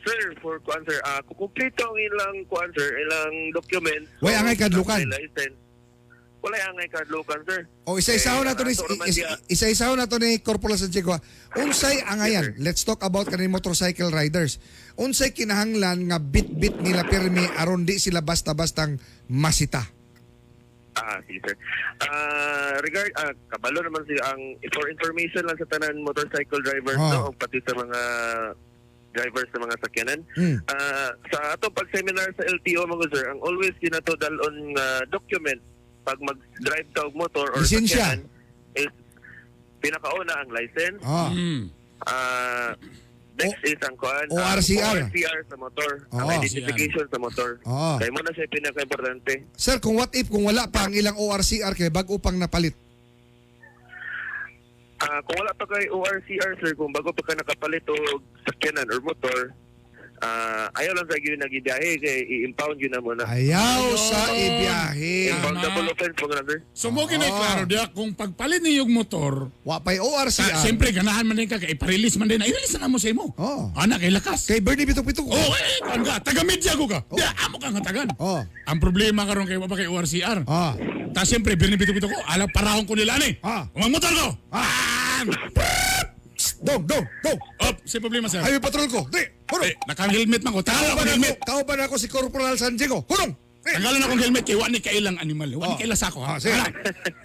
[SPEAKER 8] Sir, for kuan sir, kukumpleto ang ilang kuan sir, ilang document.
[SPEAKER 7] Way, angay kadlukan.
[SPEAKER 8] Wala angay kadlukan, sir.
[SPEAKER 7] O isa-isaho na to ni isa-isaho na to ni Corporal San Diego. Unsay angayan? Let's talk about kaning motorcycle riders. Unsay kinahanglan nga bit-bit nila pirmi aron di sila basta-bastang masita.
[SPEAKER 8] Sige sir. Kabalo naman siya ang for information lang sa tanan motorcycle drivers no, o pati sa mga drivers sa mga sakyanan. Sa atong pag-seminar sa LTO mga sir, ang always ginato dalon document pag mag-drive ka og motor or
[SPEAKER 7] Lisensya.
[SPEAKER 8] sakyanan is pinakauna ang license. Next is ang kuan
[SPEAKER 7] ORCR.
[SPEAKER 8] ORCR sa motor, ang
[SPEAKER 7] Oh.
[SPEAKER 8] identification sa motor.
[SPEAKER 7] Oh.
[SPEAKER 8] Kaya mo na siya pinaka-importante.
[SPEAKER 7] Sir, kung what if kung wala pa ang ilang ORCR kay bag-o pang napalit?
[SPEAKER 8] Kung wala pa kay ORCR, sir, kung bago pa ka nakapalit o sakyanan or motor, ayaw lang sa yun nagibiyahe, kay i-impound yun na muna.
[SPEAKER 7] Ayaw sa ibiyahe.
[SPEAKER 8] Impoundable offense, mga sir.
[SPEAKER 6] So mo kinay klaro diya kung pagpalit niyo yung motor,
[SPEAKER 7] Wa pa'y ORCR.
[SPEAKER 6] siyempre ganahan man din ka kay i-release man din. I-release na mo sa imo.
[SPEAKER 7] Oh.
[SPEAKER 6] Ana kay lakas.
[SPEAKER 7] Kay Bernie Bitok-Bitok.
[SPEAKER 6] Oh, kuan ka, taga-media ko ka. Di amo ka nga tagan.
[SPEAKER 7] Oh.
[SPEAKER 6] Ang problema karon kay wa pa kay ORCR.
[SPEAKER 7] Ah.
[SPEAKER 6] Ta siyempre binibito-bito ko, ala parahon ko nila ni. Umang motor ko.
[SPEAKER 7] Dong.
[SPEAKER 6] Op, si problema sir.
[SPEAKER 7] Highway patrol ko. Di. Hurong.
[SPEAKER 6] Naka-helmet man ko. Talo ko helmet.
[SPEAKER 7] Kauban ako si Corporal San Diego. Hurong.
[SPEAKER 6] Tanggalan akong helmet kay wa ni kailang animal. Wa ni kaila sako ha.
[SPEAKER 7] sige.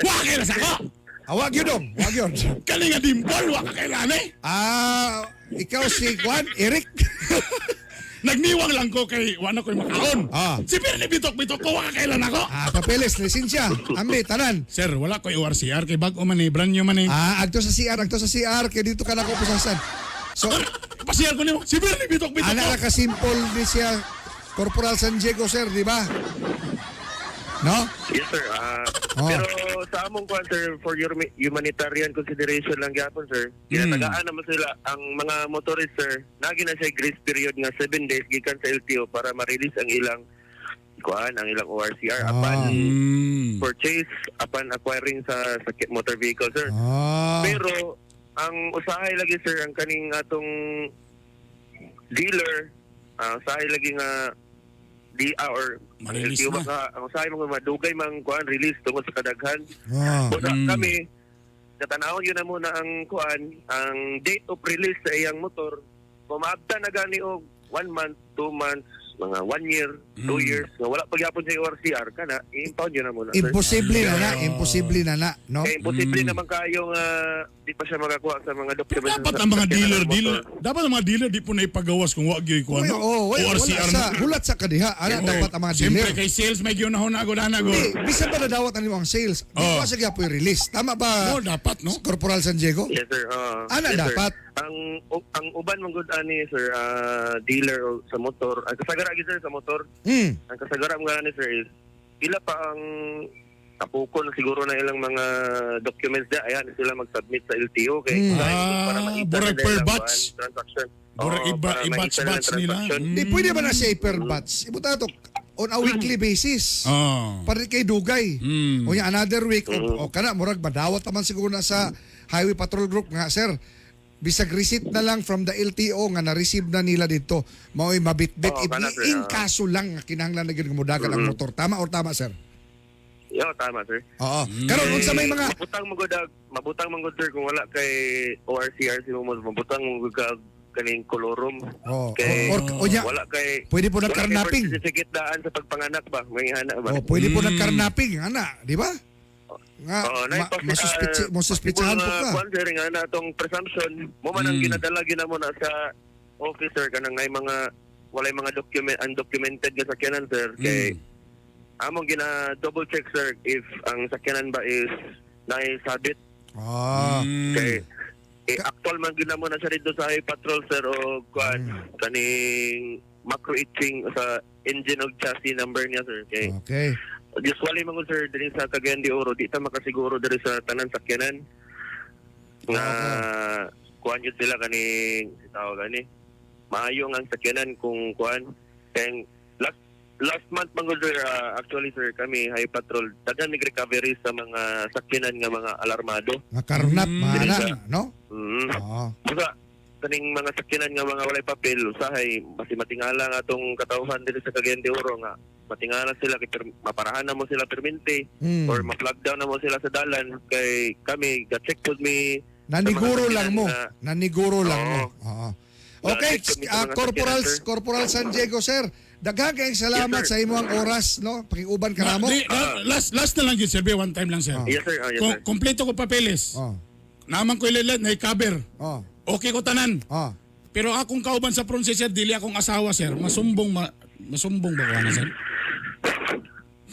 [SPEAKER 6] Wa kaila sako.
[SPEAKER 7] Wag yun dong. Wag yun.
[SPEAKER 6] Kani nga dimpol wa ka kaila ni.
[SPEAKER 7] Ikaw si Juan, Eric.
[SPEAKER 6] Nagniwang lang ko kay wa na ko'y makaon. Si Bernie bitok-bitok ko wa ka kaila nako.
[SPEAKER 7] Papeles, lisensya. Ambi, tanan.
[SPEAKER 6] Sir, wala ko'y ORCR kay bag-o man ni brand new man ni.
[SPEAKER 7] Agto sa CR. Kaya dito ka na ko pusasan. So,
[SPEAKER 6] Pasiyar ko nimo. Si Bernie bitok-bitok ko.
[SPEAKER 7] ana ka simple ni siya Corporal San Diego, sir, di ba? No?
[SPEAKER 8] Yes, sir. Pero sa among kuan, sir, for your humanitarian consideration lang gyapon, sir. Ginatagaan naman sila ang mga motorist, sir. Nagi na siya grace period nga 7 days gikan sa LTO para ma-release ang ilang kuan, ang ilang ORCR upon purchase, upon acquiring sa motor vehicle, sir. Pero ang usahay lagi, sir, ang kaning atong dealer, usahay lagi nga or
[SPEAKER 6] Ma-release
[SPEAKER 8] LTO
[SPEAKER 6] na.
[SPEAKER 8] baka ang usahay mga madugay mang kuan release tungod sa kadaghan. Una kami katanawon yun na muna ang kuan, ang date of release sa iyang motor. Pumabta na gani og 1 month, 2 months, mga 1 year, 2 years, nga wala pagyapon sa ORCR kana, i-impound yun na muna, sir.
[SPEAKER 7] Imposible na, no?
[SPEAKER 8] Kaya imposible naman kayo nga di pa siya makakuha sa mga
[SPEAKER 6] Pero
[SPEAKER 8] documents.
[SPEAKER 6] dapat ang mga dealer, dapat ang mga dealer di po na ipagawas kung wag gyud ko ano. ORCR na.
[SPEAKER 7] Hulat sa kadiha. Dapat ang mga dealer.
[SPEAKER 6] Siyempre kay sales may gyunahon na go.
[SPEAKER 7] Bisa ba nadawat ang imong sales? Di ba siya po i-release? Tama ba,
[SPEAKER 6] Oh, dapat no.
[SPEAKER 7] Corporal San Diego?
[SPEAKER 8] Yes, sir.
[SPEAKER 7] Ana,
[SPEAKER 8] yes, sir.
[SPEAKER 7] dapat.
[SPEAKER 8] Ang uban mong good ani, sir, dealer o sa motor, ang kasagaran kasagara gid sir sa motor.
[SPEAKER 7] Hmm.
[SPEAKER 8] Ang kasagara mo ni sir is pila pa ang tapukon siguro na ilang mga documents da ayan sila mag-submit sa LTO kay para maita
[SPEAKER 6] burag
[SPEAKER 8] na
[SPEAKER 6] per
[SPEAKER 8] ilang
[SPEAKER 6] batch.
[SPEAKER 8] transaction.
[SPEAKER 6] Burag
[SPEAKER 8] Oo, para maita
[SPEAKER 6] i-batch
[SPEAKER 8] na
[SPEAKER 6] batch nila.
[SPEAKER 8] transaction.
[SPEAKER 7] Di pwede ba na siya per batch? Ibuta to on a weekly basis.
[SPEAKER 6] Oh.
[SPEAKER 7] Para kay dugay.
[SPEAKER 6] Mm.
[SPEAKER 7] O nya another week o kana murag madawat naman siguro na sa Highway Patrol Group nga sir. Bisag receipt na lang from the LTO nga na-receive na nila dito. Mao'y mabitbit.
[SPEAKER 8] Oo, kana, sir.
[SPEAKER 7] In kaso lang nga kinahanglan na gyud nga mudagan ang motor. Tama or tama sir?
[SPEAKER 8] Yo, tama sir.
[SPEAKER 7] Oo. Karon unsa may mga
[SPEAKER 8] mabutang mo gud sir kung wala kay ORCRC mo mabutang mo gud ka kaning kolorum.
[SPEAKER 7] Oh,
[SPEAKER 8] Kay
[SPEAKER 7] o nya,
[SPEAKER 8] wala kay
[SPEAKER 7] pwede po
[SPEAKER 8] wala kay
[SPEAKER 7] nagkarnaping.
[SPEAKER 8] birth certificate daan sa pagpanganak ba? May hana ba?
[SPEAKER 7] Pwede po nagkarnaping ana, di ba? Nga masuspitsahan po ka.
[SPEAKER 8] Kwan sir nga na tong presumption mo man ang ginadala mo na sa officer kanang ngay mga walay mga undocumented nga sakyanan sir kay among gina double check sir if ang sakyanan ba is naisabit kay actual man ginamo na siya dito sa Highway Patrol sir o kwan kaning macro itching sa engine of chassis number niya sir kay
[SPEAKER 7] Okay.
[SPEAKER 8] usually mga sir diri sa Cagayan de Oro di ta makasiguro diri sa tanan sakyanan nga kuan yun sila kaning tawag gani maayo nga ang sakyanan kung kuan and last month mga sir actually sir kami Highway Patrol daghan mig recovery sa mga sakyanan nga mga alarmado
[SPEAKER 7] Nga karnap mana, no?
[SPEAKER 8] mm. Busa kaning mga sakyanan nga mga walay papel usahay basi matingala nga atong katawhan diri sa Cagayan de Oro nga matingala sila kay maparahan na mo sila permente or ma-flag down na mo sila sa dalan kay kami ga-check pud mi
[SPEAKER 7] Naniguro
[SPEAKER 8] sa mga
[SPEAKER 7] lang mo.
[SPEAKER 8] sakyanan nga-
[SPEAKER 7] Naniguro lang mo.
[SPEAKER 8] Oo.
[SPEAKER 7] Oo. Okay,
[SPEAKER 8] Check kami sa mga
[SPEAKER 7] Corporal San Diego sir. Daghang kayong salamat
[SPEAKER 8] Yes, sir.
[SPEAKER 7] sa imong oras, no? Pakiuban ka namo.
[SPEAKER 6] Last na lang yun, sir. One time lang, sir.
[SPEAKER 8] Yes sir, yes sir.
[SPEAKER 6] Kompleto ko papeles.
[SPEAKER 7] Oh.
[SPEAKER 6] Naman ko ilan na cover.
[SPEAKER 7] Oh.
[SPEAKER 6] Okay ko tanan.
[SPEAKER 7] Oh.
[SPEAKER 6] Pero akong kauban sa pronse, sir, dili akong asawa, sir. Masumbong ba ko na, sir?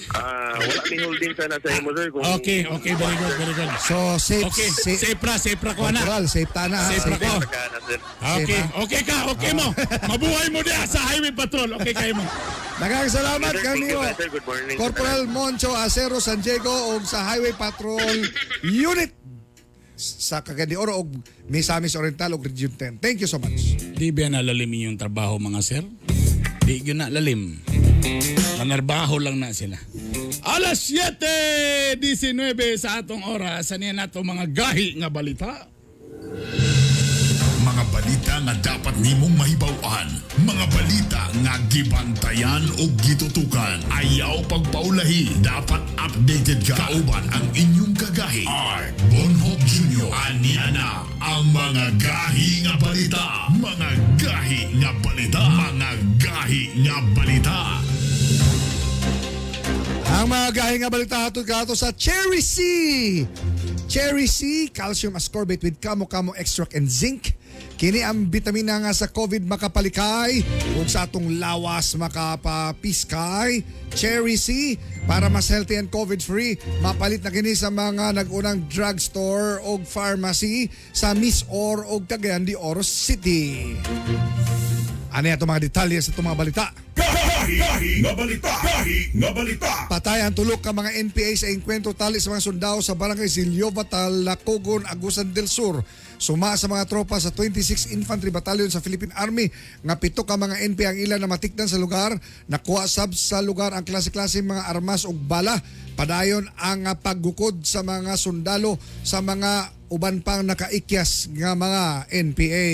[SPEAKER 8] Wala mi holding sana sa imo sir kung
[SPEAKER 6] Okay, very good.
[SPEAKER 7] So safe
[SPEAKER 6] Okay,
[SPEAKER 7] safe
[SPEAKER 6] safe ra ko na.
[SPEAKER 7] Corporal, safe tana ha.
[SPEAKER 6] Safe
[SPEAKER 7] Safe
[SPEAKER 6] ako.
[SPEAKER 7] na.
[SPEAKER 8] Kana, sir.
[SPEAKER 6] Okay mo. Mabuhay mo diya sa Highway Patrol. Okay kayo mo.
[SPEAKER 7] Daghang salamat
[SPEAKER 8] Sir, thank you,
[SPEAKER 7] kanimo.
[SPEAKER 8] sir. Good morning.
[SPEAKER 7] Corporal Moncho Acero San Diego og sa Highway Patrol Unit sa Cagayan de Oro og Misamis Oriental og Region 10. Thank you so much.
[SPEAKER 6] Di ba nalalim yung trabaho mga sir? Di yun na lalim. Manarbaho lang na sila. Alas 7:19 sa atong oras. Saniyan nato mga gahi nga balita.
[SPEAKER 5] Mga balita nga dapat nimong mahibaw-an. Mga balita nga gibantayan o gitutukan. Ayaw pagpaulahi. Dapat updated ka. Kauban ang inyong kagahi. Art Bonhoff Jr. Aniana ang mga gahi nga balita. Mga gahi nga balita. Mga gahi nga balita.
[SPEAKER 7] Ang mga gahi nga balita hatod kato sa Cherry C. Cherry C, calcium ascorbate with kamo-kamo extract and zinc. Kini ang bitamina nga sa COVID makapalikay ug sa atong lawas makapapiskay. Cherry C para mas healthy and COVID-free. Mapalit na kini sa mga nagunang drugstore ug pharmacy sa Miss Or ug Cagayan de Oro City. Ano yan itong mga detalye sa itong mga balita?
[SPEAKER 5] Gahi nga balita. Gahi nga balita.
[SPEAKER 7] Patay ang tulok ka mga NPA sa enkwentro tali sa mga sundao sa barangay Silyoba, Talacogon, Agusan del Sur. Suma sa mga tropa sa 26 Infantry Battalion sa Philippine Army nga 7 ka mga NPA ang ilan na matikdan sa lugar. Nakuha sab sa lugar ang klase-klase mga armas ug bala. Padayon ang paggukod sa mga sundalo sa mga uban pang nakaikyas nga mga NPA.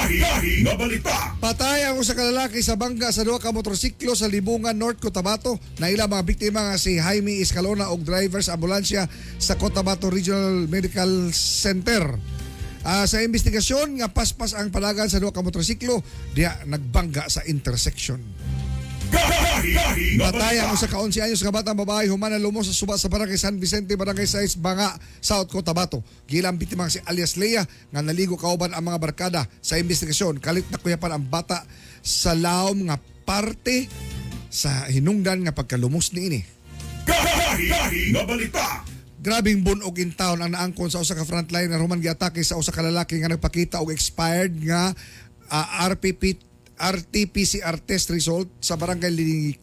[SPEAKER 5] Gahi nga balita.
[SPEAKER 7] Patay ang usa ka lalaki sa bangga sa duha ka motorsiklo sa Libungan, North Cotabato. Naila mga biktima nga si Jaime Escalona og driver sa ambulansya sa Cotabato Regional Medical Center. Sa investigasyon nga paspas ang palagan sa duha ka motorsiklo diya nagbangga sa intersection.
[SPEAKER 5] Gahi nga
[SPEAKER 7] Patay ang
[SPEAKER 5] balita.
[SPEAKER 7] usa ka 11 anyos nga batang babae human lumos sa suba sa barangay San Vicente, barangay 6, Banga, South Cotabato. Gilang biktima si alias Leia nga naligo kauban ang mga barkada. Sa investigasyon kalit na kuyapan ang bata sa laom nga parte sa hinungdan nga pagkalumos niini.
[SPEAKER 5] Gahi nga balita.
[SPEAKER 7] Grabing bunog in town ang naangkon sa usa ka frontline nga human giatake sa usa ka lalaki nga nagpakita og expired nga RT-PCR test result sa barangay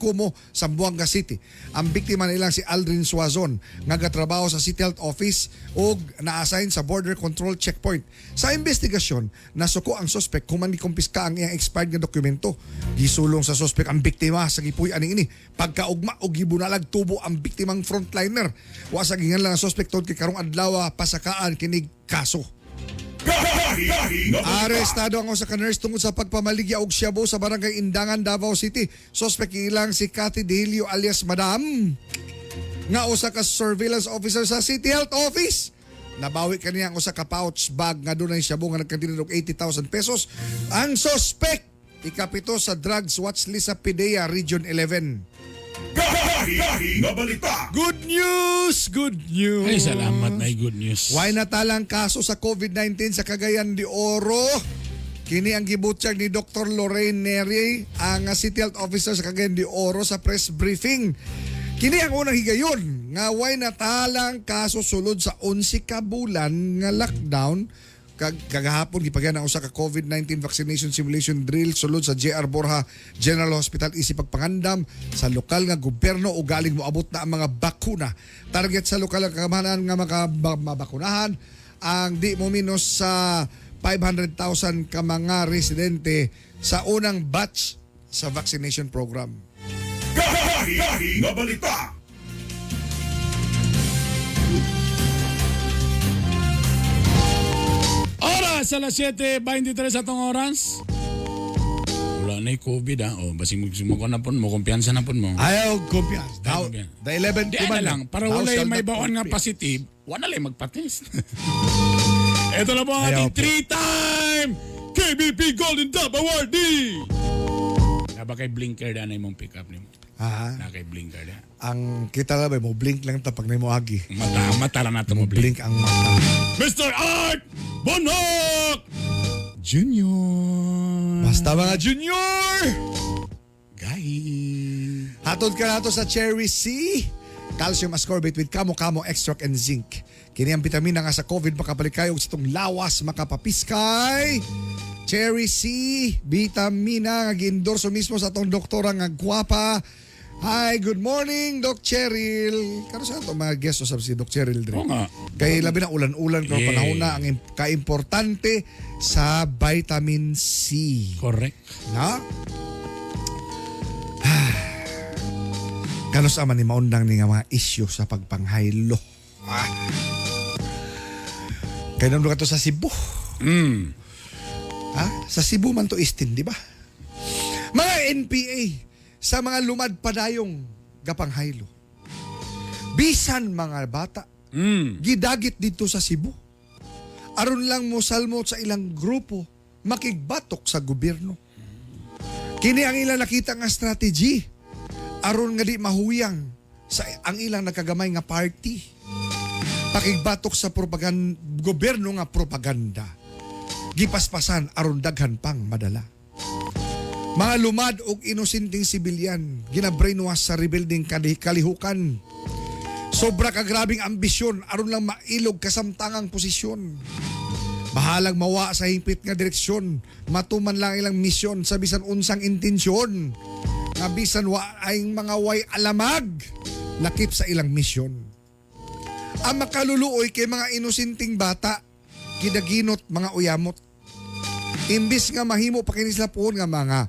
[SPEAKER 7] Kumo, Zamboanga City. Ang biktima nilang si Aldrin Suazon nga gatrabaho sa City Health Office o na-assign sa Border Control Checkpoint. Sa investigasyon, nasuko ang suspect kung manikumpiska ang iyang expired nga dokumento. Gisulong sa suspect ang biktima sa gipuy aning ini. Pagkaugma o gibunalag tubo ang biktimang frontliner. Wa sa gingan lang ang suspect tod kay karong adlaw pasakaan kinig kaso. Arestado ang usa ka nurse tungod sa pagpamaligya og shabu sa barangay Indangan, Davao City. Suspect ilang si Cathy Delio alias Madam nga usa ka surveillance officer sa City Health Office. Nabawi kaniya ang usa ka pouch bag nga dunay shabu nga nagkantina og 80,000 pesos. Ang suspect ikapito sa drugs watchlist sa PDEA Region 11. Good news! Good news!
[SPEAKER 6] Ay, salamat na good news.
[SPEAKER 7] Why natalang kaso sa COVID-19 sa Cagayan de Oro? Kini ang gibutyag ni Dr. Lorraine Neri, ang City Health Officer sa Cagayan de Oro sa press briefing. Kini ang unang higayon nga why natalang kaso sulod sa 11 ka bulan nga lockdown. Kagahapon gipagyan ang usa ka COVID-19 vaccination simulation drill sulod sa JR Borja General Hospital isip pagpangandam sa lokal nga gobyerno o galing moabot na ang mga bakuna. Target sa lokal nga kagamanan nga mabakunahan ang di mo minus sa 500,000 ka mga residente sa unang batch sa vaccination program.
[SPEAKER 6] Oras sa alas 7:23 atong oras. Wala na yung COVID O, basi mo na po mo, kumpiyansa na po mo.
[SPEAKER 7] Ayaw kumpiyansa. The 11
[SPEAKER 6] Di na lang, para wala yung may bawaan nga positive, wala lang magpatest. Ito na po ang
[SPEAKER 7] Ayaw
[SPEAKER 6] ating
[SPEAKER 7] po.
[SPEAKER 6] 3-time KBP Golden Dove Awardee. Naba kay blinker na mong pick up nimo. Na kay blinker na.
[SPEAKER 7] Ang kita lang ba mo blink lang tapag na mo agi.
[SPEAKER 6] Mata lang nato mo blink.
[SPEAKER 7] Blink ang mata.
[SPEAKER 6] Mr. Art Bonhoc Junior.
[SPEAKER 7] Basta mga junior!
[SPEAKER 6] Gahi.
[SPEAKER 7] Hatod ka nato sa Cherry C. Calcium ascorbate with kamo-kamo extract and zinc. Kini ang vitamina nga sa COVID makapalikay og sitong lawas makapapiskay. Cherry C, vitamina nga gi-endorso mismo sa atong doktora nga gwapa. Hi, good morning, Doc Cheryl. Kano sa itong mga guests sa si Doc Cheryl Dre?
[SPEAKER 6] Oo nga.
[SPEAKER 7] Kay labi na ulan-ulan kung panahon na ang kaimportante sa vitamin C.
[SPEAKER 6] Correct.
[SPEAKER 7] Na? Kano sa man ni maundang ni nga mga issue sa pagpanghaylo. Kaya nandun ka to sa Cebu. Sa Cebu man to istin, di ba? Mga NPA sa mga lumad padayong gapanghaylo. Bisan mga bata, gidagit dito sa Cebu. Aron lang mo salmot sa ilang grupo, makigbatok sa gobyerno. Kini ang ilang nakita nga strategy. Aron nga di mahuyang sa ang ilang nakagamay nga party. Pakigbatok sa gobyerno nga propaganda. Gipaspasan aron daghan pang madala. Mga lumad og inosenteng sibilyan, ginabrainwash sa rebuilding kalihukan. Sobra ka grabing ambisyon aron lang mailog kasamtangang posisyon. Bahalang mawa sa hingpit nga direksyon, matuman lang ilang misyon sa bisan unsang intensyon. Nga bisan wa ay mga way alamag, lakip sa ilang misyon. Ang makaluluoy kay mga inosenteng bata, kidaginot mga uyamot. Imbis nga mahimo pa kini sila poon nga mga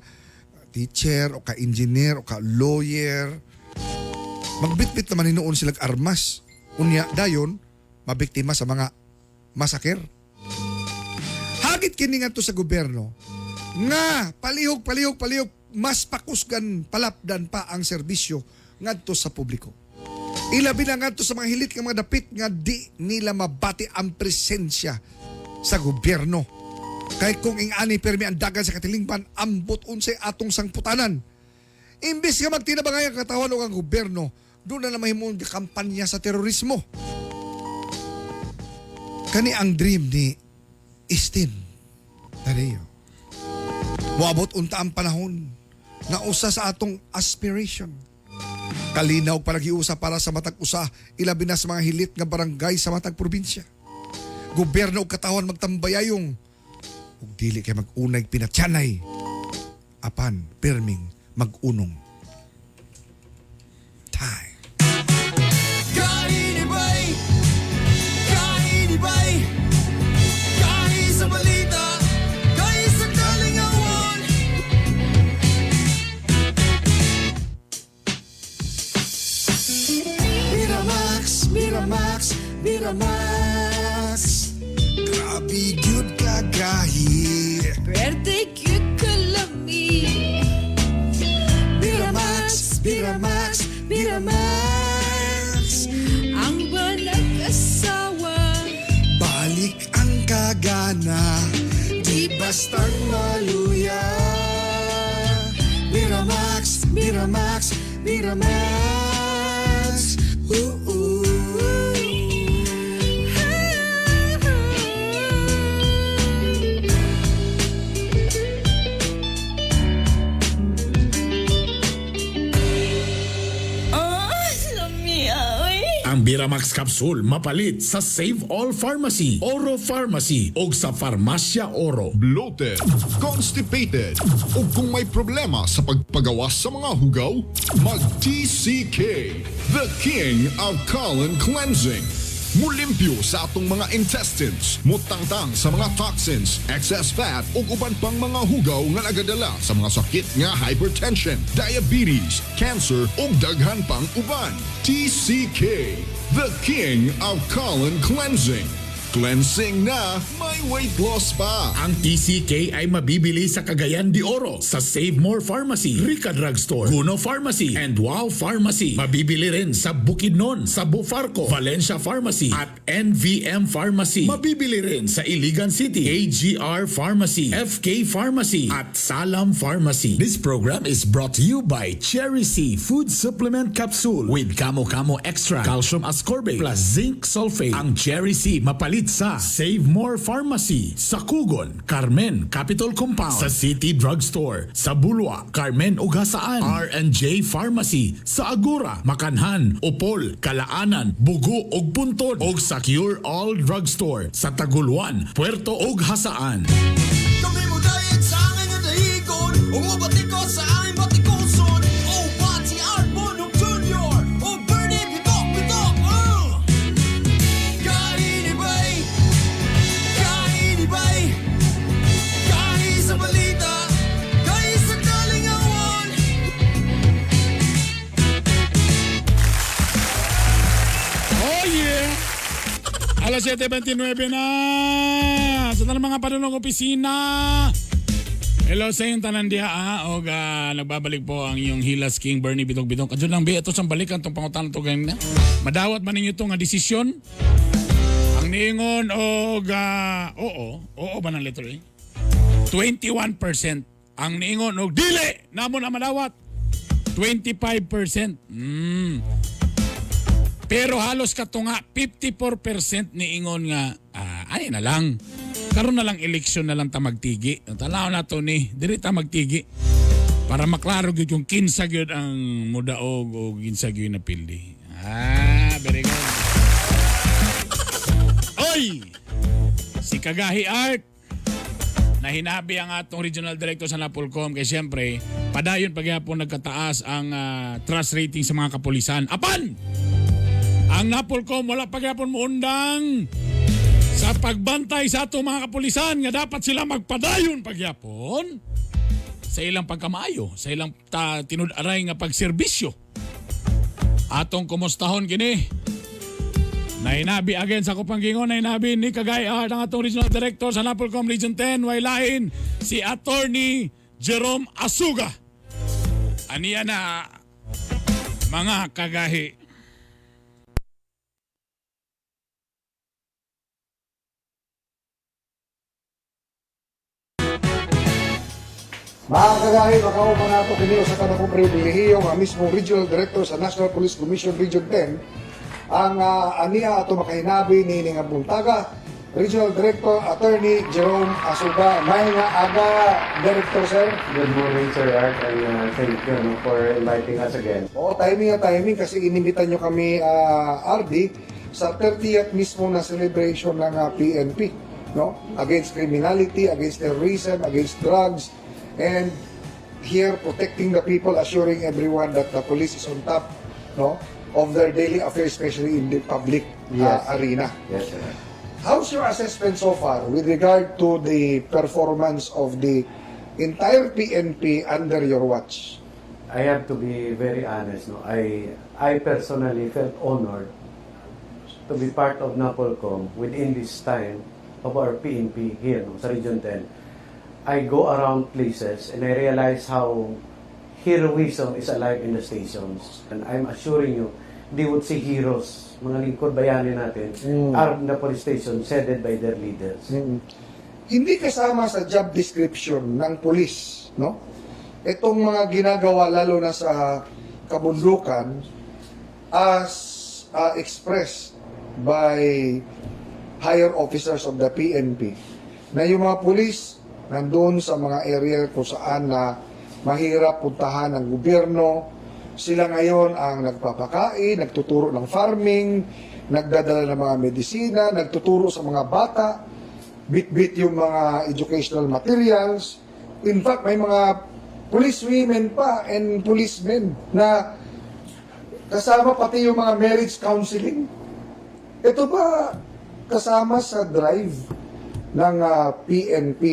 [SPEAKER 7] teacher o ka-engineer o ka-lawyer, magbitbit naman hinuon silang armas. Unya, dayon, mabiktima sa mga masaker. Hagit kini nga to sa gobyerno, nga palihog, mas pakusgan, palapdan pa ang serbisyo ngadto sa publiko. Ilabi na ngadto sa mga hilit nga mga dapit nga di nila mabati ang presensya sa gobyerno. Kay kung ingani permi ang dagan sa katilingpan, ambot unsay atong sangputanan. Imbis nga magtinabangay ang katawan o ang gobyerno, doon na mahimong kampanya sa terorismo. Kani ang dream ni Istin Tareo. Moabot unta ang panahon na usa sa atong aspiration. Kalinaw palagiusa para sa matag usa, ilabi na sa mga hilit nga barangay sa matag probinsya. Gobyerno o katawan magtambayayong ug dili kay mag-unay pinatyanay apan pirming mag-unong. Time.
[SPEAKER 9] Kainibay, kainibay, kahit sa balita, kahit sa kalingawan. Miramax, Miramax, Miramax. Grabe gyud kagahi.
[SPEAKER 3] Birthday cute kalami.
[SPEAKER 9] Miramax, Miramax, Miramax.
[SPEAKER 3] Ang banag asawa.
[SPEAKER 9] Balik ang kagana, di bastang maluya. Miramax, Miramax, Miramax. Ooh.
[SPEAKER 3] Oh, lami ay.
[SPEAKER 10] Ang Biramax Capsule mapalit sa Save All Pharmacy, Oro Pharmacy o sa Farmasya Oro.
[SPEAKER 5] Bloated, constipated, o kung may problema sa pagpagawas sa mga hugaw, mag-TCK, the king of colon cleansing. Mulimpyo sa atong mga intestines, mutangtang sa mga toxins, excess fat o uban pang mga hugaw nga nagadala sa mga sakit nga hypertension, diabetes, cancer o daghan pang uban. TCK, the king of colon cleansing. Cleansing na, may weight loss pa.
[SPEAKER 10] Ang TCK ay mabibili sa Cagayan de Oro, sa Save More Pharmacy, Rica Drugstore, Puno Pharmacy, and Wow Pharmacy. Mabibili rin sa Bukidnon, sa Bufarco, Valencia Pharmacy, at NVM Pharmacy. Mabibili rin sa Iligan City, AGR Pharmacy, FK Pharmacy, at Salam Pharmacy. This program is brought to you by Cherry C Food Supplement Capsule with Kamo Kamo Extra, Calcium Ascorbate, plus Zinc Sulfate. Ang Cherry C mapalit sa Save More Pharmacy, sa Kugon, Carmen Capital Compound, sa City Drugstore, sa Bulwa, Carmen Ugasaan, R&J Pharmacy, sa Agura, Makanhan, Upol, Kalaanan, Bugo ug Puntod, ug sa Cure All Drugstore, sa Taguluan, Puerto ug Hasaan.
[SPEAKER 9] Kami mo dahil sa akin ang dahigon, umabati ko sa aking batikuson. Oh, pati Arbonong Junior, oh, Bernie, bitok, bitok, Kainibay, kainibay, kahit sa balita, kahit sa kalingawan.
[SPEAKER 6] Oh yeah! Alas 7:29 na! Sa tanang mga panunong opisina! Hello sa iyong tanan diha o nagbabalik po ang iyong Hilas King Bernie Bitog-Bitog. Kadyo lang ito sa balikan itong pangutan ito ganyan na. Madawat man ninyo ito nga desisyon. Ang niingon oo ba ng letter A? 21%. Ang niingon dili! Namo na madawat. 25%. Pero halos kato nga 54% niingon nga ay na lang. Karon na lang eleksyon na lang ta magtigi. Tanaw na to ni diri ta magtigi. Para maklaro gyud kung kinsa gyud ang mudaog o kinsa gyud na pildi. Very good. Oy! Si Kagahi Art na hinabi ang atong regional director sa Napolcom kay siyempre padayon pagyapon nagkataas ang trust rating sa mga kapulisan. Apan! Ang Napolcom wala pagyapon mo undang sa pagbantay sa atong mga kapulisan nga dapat sila magpadayon pagyapon sa ilang pagkamayo, sa ilang tinud-aray nga pagserbisyo. Atong kumustahon kini. Nainabi again sa kupang gingon, nainabi ni Kagahi Art ang atong regional director sa Napolcom Region 10, waylain si Attorney Jerome Asuga. Aniya na mga Kagahi.
[SPEAKER 7] Mga kagahi, makaupa na ito kini sa kanakong pribilehiyo ang mismong Regional Director sa National Police Commission Region 10 ang aniya ato makahinabi ni nga buntaga Regional Director Attorney Jerome Asuga. May nga aga Director, sir.
[SPEAKER 11] Good morning, Sir Art, and thank you for inviting us again.
[SPEAKER 7] Oo, timing kasi inimbitan nyo kami RD sa 30th mismo na celebration ng PNP, no? Against criminality, against terrorism, against drugs. And here protecting the people, assuring everyone that the police is on top, no, of their daily affairs, especially in the public arena.
[SPEAKER 11] Yes, sir.
[SPEAKER 7] How's your assessment so far with regard to the performance of the entire PNP under your watch?
[SPEAKER 11] I have to be very honest. No, I personally felt honored to be part of NAPOLCOM within this time of our PNP here, no, sa Region 10. I go around places and I realize how heroism is alive in the stations. And I'm assuring you, they would see heroes, mga lingkod bayani natin, are in the police station, headed by their leaders.
[SPEAKER 7] Hindi kasama sa job description ng police, no? Itong mga ginagawa lalo na sa kabundukan as expressed by higher officers of the PNP na yung mga police nandun sa mga area kung saan na mahirap puntahan ng gobyerno. Sila ngayon ang nagpapakain, nagtuturo ng farming, nagdadala ng mga medisina, nagtuturo sa mga bata, bit-bit yung mga educational materials. In fact, may mga police women pa and policemen na kasama pati yung mga marriage counseling. Ito ba kasama sa drive ng PNP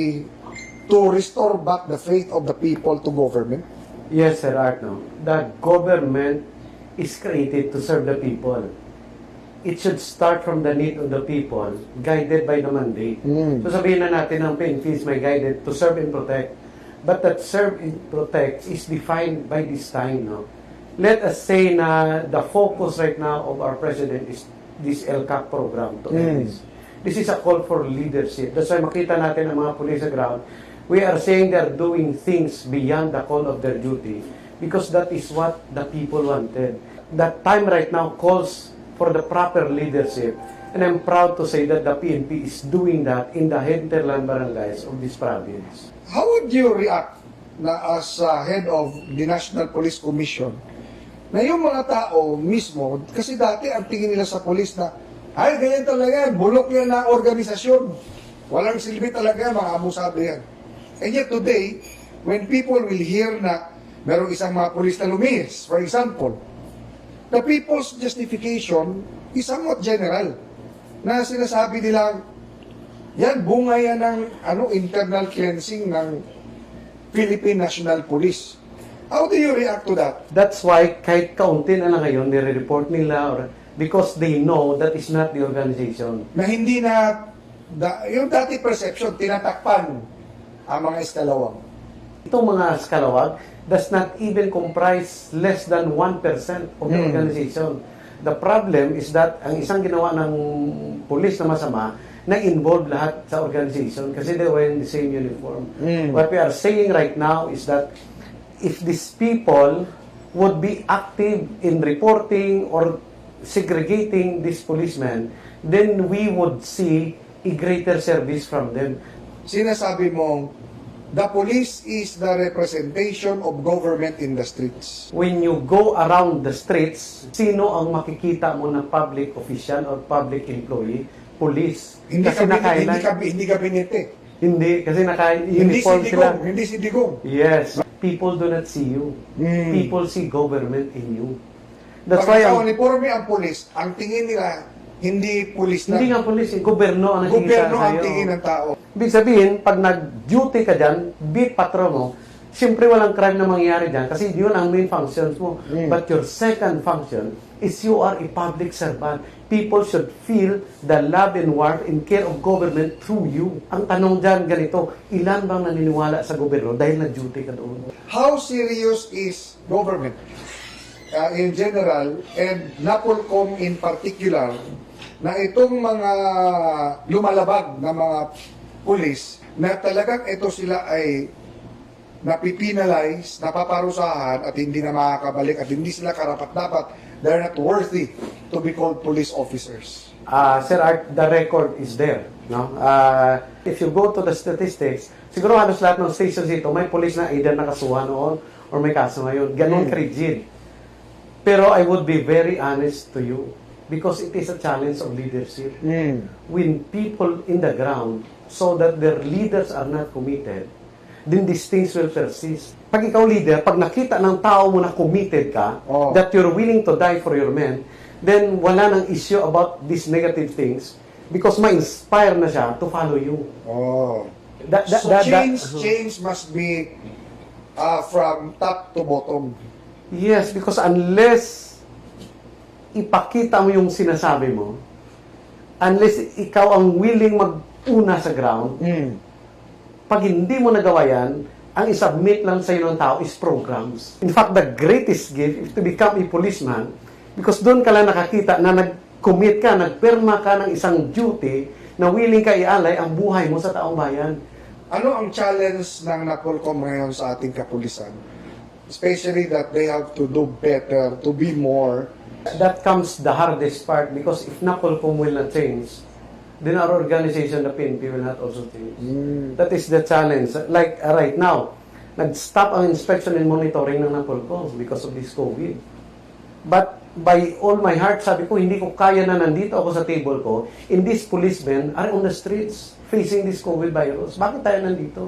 [SPEAKER 7] to restore back the faith of the people to government?
[SPEAKER 11] Yes, Sir Arno. The government is created to serve the people. It should start from the need of the people, guided by the mandate. So sabihin na natin ang PNP is may guided to serve and protect. But that serve and protect is defined by this time. No? Let us say na the focus right now of our president is this LCAP program to end this. This is a call for leadership. That's why makita natin ang mga police sa ground. We are saying they're doing things beyond the call of their duty because that is what the people wanted. That time right now calls for the proper leadership, and I'm proud to say that the PNP is doing that in the hinterland barangays of this province.
[SPEAKER 7] How would you react na as head of the National Police Commission na yung mga tao mismo, kasi dati ang tingin nila sa police na ay ganyan talaga yan, bulok yan na organisasyon, walang silbi talaga, mga abusado yan. And yet today, when people will hear na merong isang mga police na lumihis, for example, the people's justification is somewhat general. Na sinasabi nila, yan, bunga yan ng internal cleansing ng Philippine National Police. How do you react to that?
[SPEAKER 11] That's why kahit kaunti na lang ngayon, nire-report nila because they know that is not the organization.
[SPEAKER 7] Na hindi na, yung dati perception, tinatakpan ang mga eskalawang.
[SPEAKER 11] Itong mga eskalawag does not even comprise less than 1% of the organization. The problem is that ang isang ginawa ng police na masama, na-involve lahat sa organization kasi they were in the same uniform. What we are saying right now is that if these people would be active in reporting or segregating these policemen, then we would see a greater service from them.
[SPEAKER 7] Sinasabi mong, the police is the representation of government in the streets.
[SPEAKER 11] When you go around the streets, sino ang makikita mo na public official or public employee? Police.
[SPEAKER 7] Hindi
[SPEAKER 11] Kasi
[SPEAKER 7] hindi kabinete.
[SPEAKER 11] Hindi, kasi naka-uniform sila.
[SPEAKER 7] Hindi si Digong.
[SPEAKER 11] Yes. People do not see you. People see government in you. That's
[SPEAKER 7] Pag
[SPEAKER 11] why
[SPEAKER 7] uniforme ang police, ang tingin nila, hindi police na.
[SPEAKER 11] hindi nga police, gobyerno ang nakikita
[SPEAKER 7] Gobyerno ang
[SPEAKER 11] sa'yo.
[SPEAKER 7] tingin ng tao.
[SPEAKER 11] Ibig sabihin, pag nag-duty ka dyan, beat patrol mo, siyempre walang crime na mangyayari dyan kasi yun ang main functions mo. But your second function is you are a public servant. People should feel the love and warmth and care of government through you. Ang tanong dyan ganito, ilan bang naniniwala sa gobyerno dahil nag-duty ka doon?
[SPEAKER 7] How serious is government in general and NAPOLCOM in particular na itong mga lumalabag na mga pulis na talagang ito sila ay napipinalize, napaparusahan at hindi na makakabalik at hindi sila karapat-dapat, they're not worthy to be called police officers.
[SPEAKER 11] Sir Art, the record is there. No? If you go to the statistics, siguro halos lahat ng stations dito, may police na either nakasuha noon or may kaso ngayon. Ganon rigid. Pero I would be very honest to you because it is a challenge of leadership. When people in the ground so that their leaders are not committed, then these things will persist. Pag ikaw leader, pag nakita ng tao mo na committed ka,
[SPEAKER 7] Oh.
[SPEAKER 11] that you're willing to die for your men, then wala nang issue about these negative things because ma-inspire na siya to follow you.
[SPEAKER 7] Oh.
[SPEAKER 11] That-
[SPEAKER 7] So
[SPEAKER 11] that-
[SPEAKER 7] change must be from top to bottom.
[SPEAKER 11] Yes, because unless ipakita mo yung sinasabi mo, unless ikaw ang willing mag-una sa ground, pag hindi mo nagawa yan, ang isubmit lang sa iyo ng tao is programs. In fact, the greatest gift is to become a policeman because doon ka lang nakakita na nag-commit ka, nagpirma ka ng isang duty na willing ka ialay ang buhay mo sa taong bayan.
[SPEAKER 7] Ano ang challenge ng NAPOLCOM ngayon sa ating kapulisan? Especially that they have to do better, to be more.
[SPEAKER 11] That comes the hardest part because if NAPOLCOM will not change, then our organization, the PNP, will not also change. That is the challenge. Like right now, nag-stop ang inspection and monitoring ng NAPOLCOM because of this COVID. But by all my heart, sabi ko, hindi ko kaya na nandito ako sa table ko, and these policemen are on the streets facing this COVID virus. Bakit tayo nandito?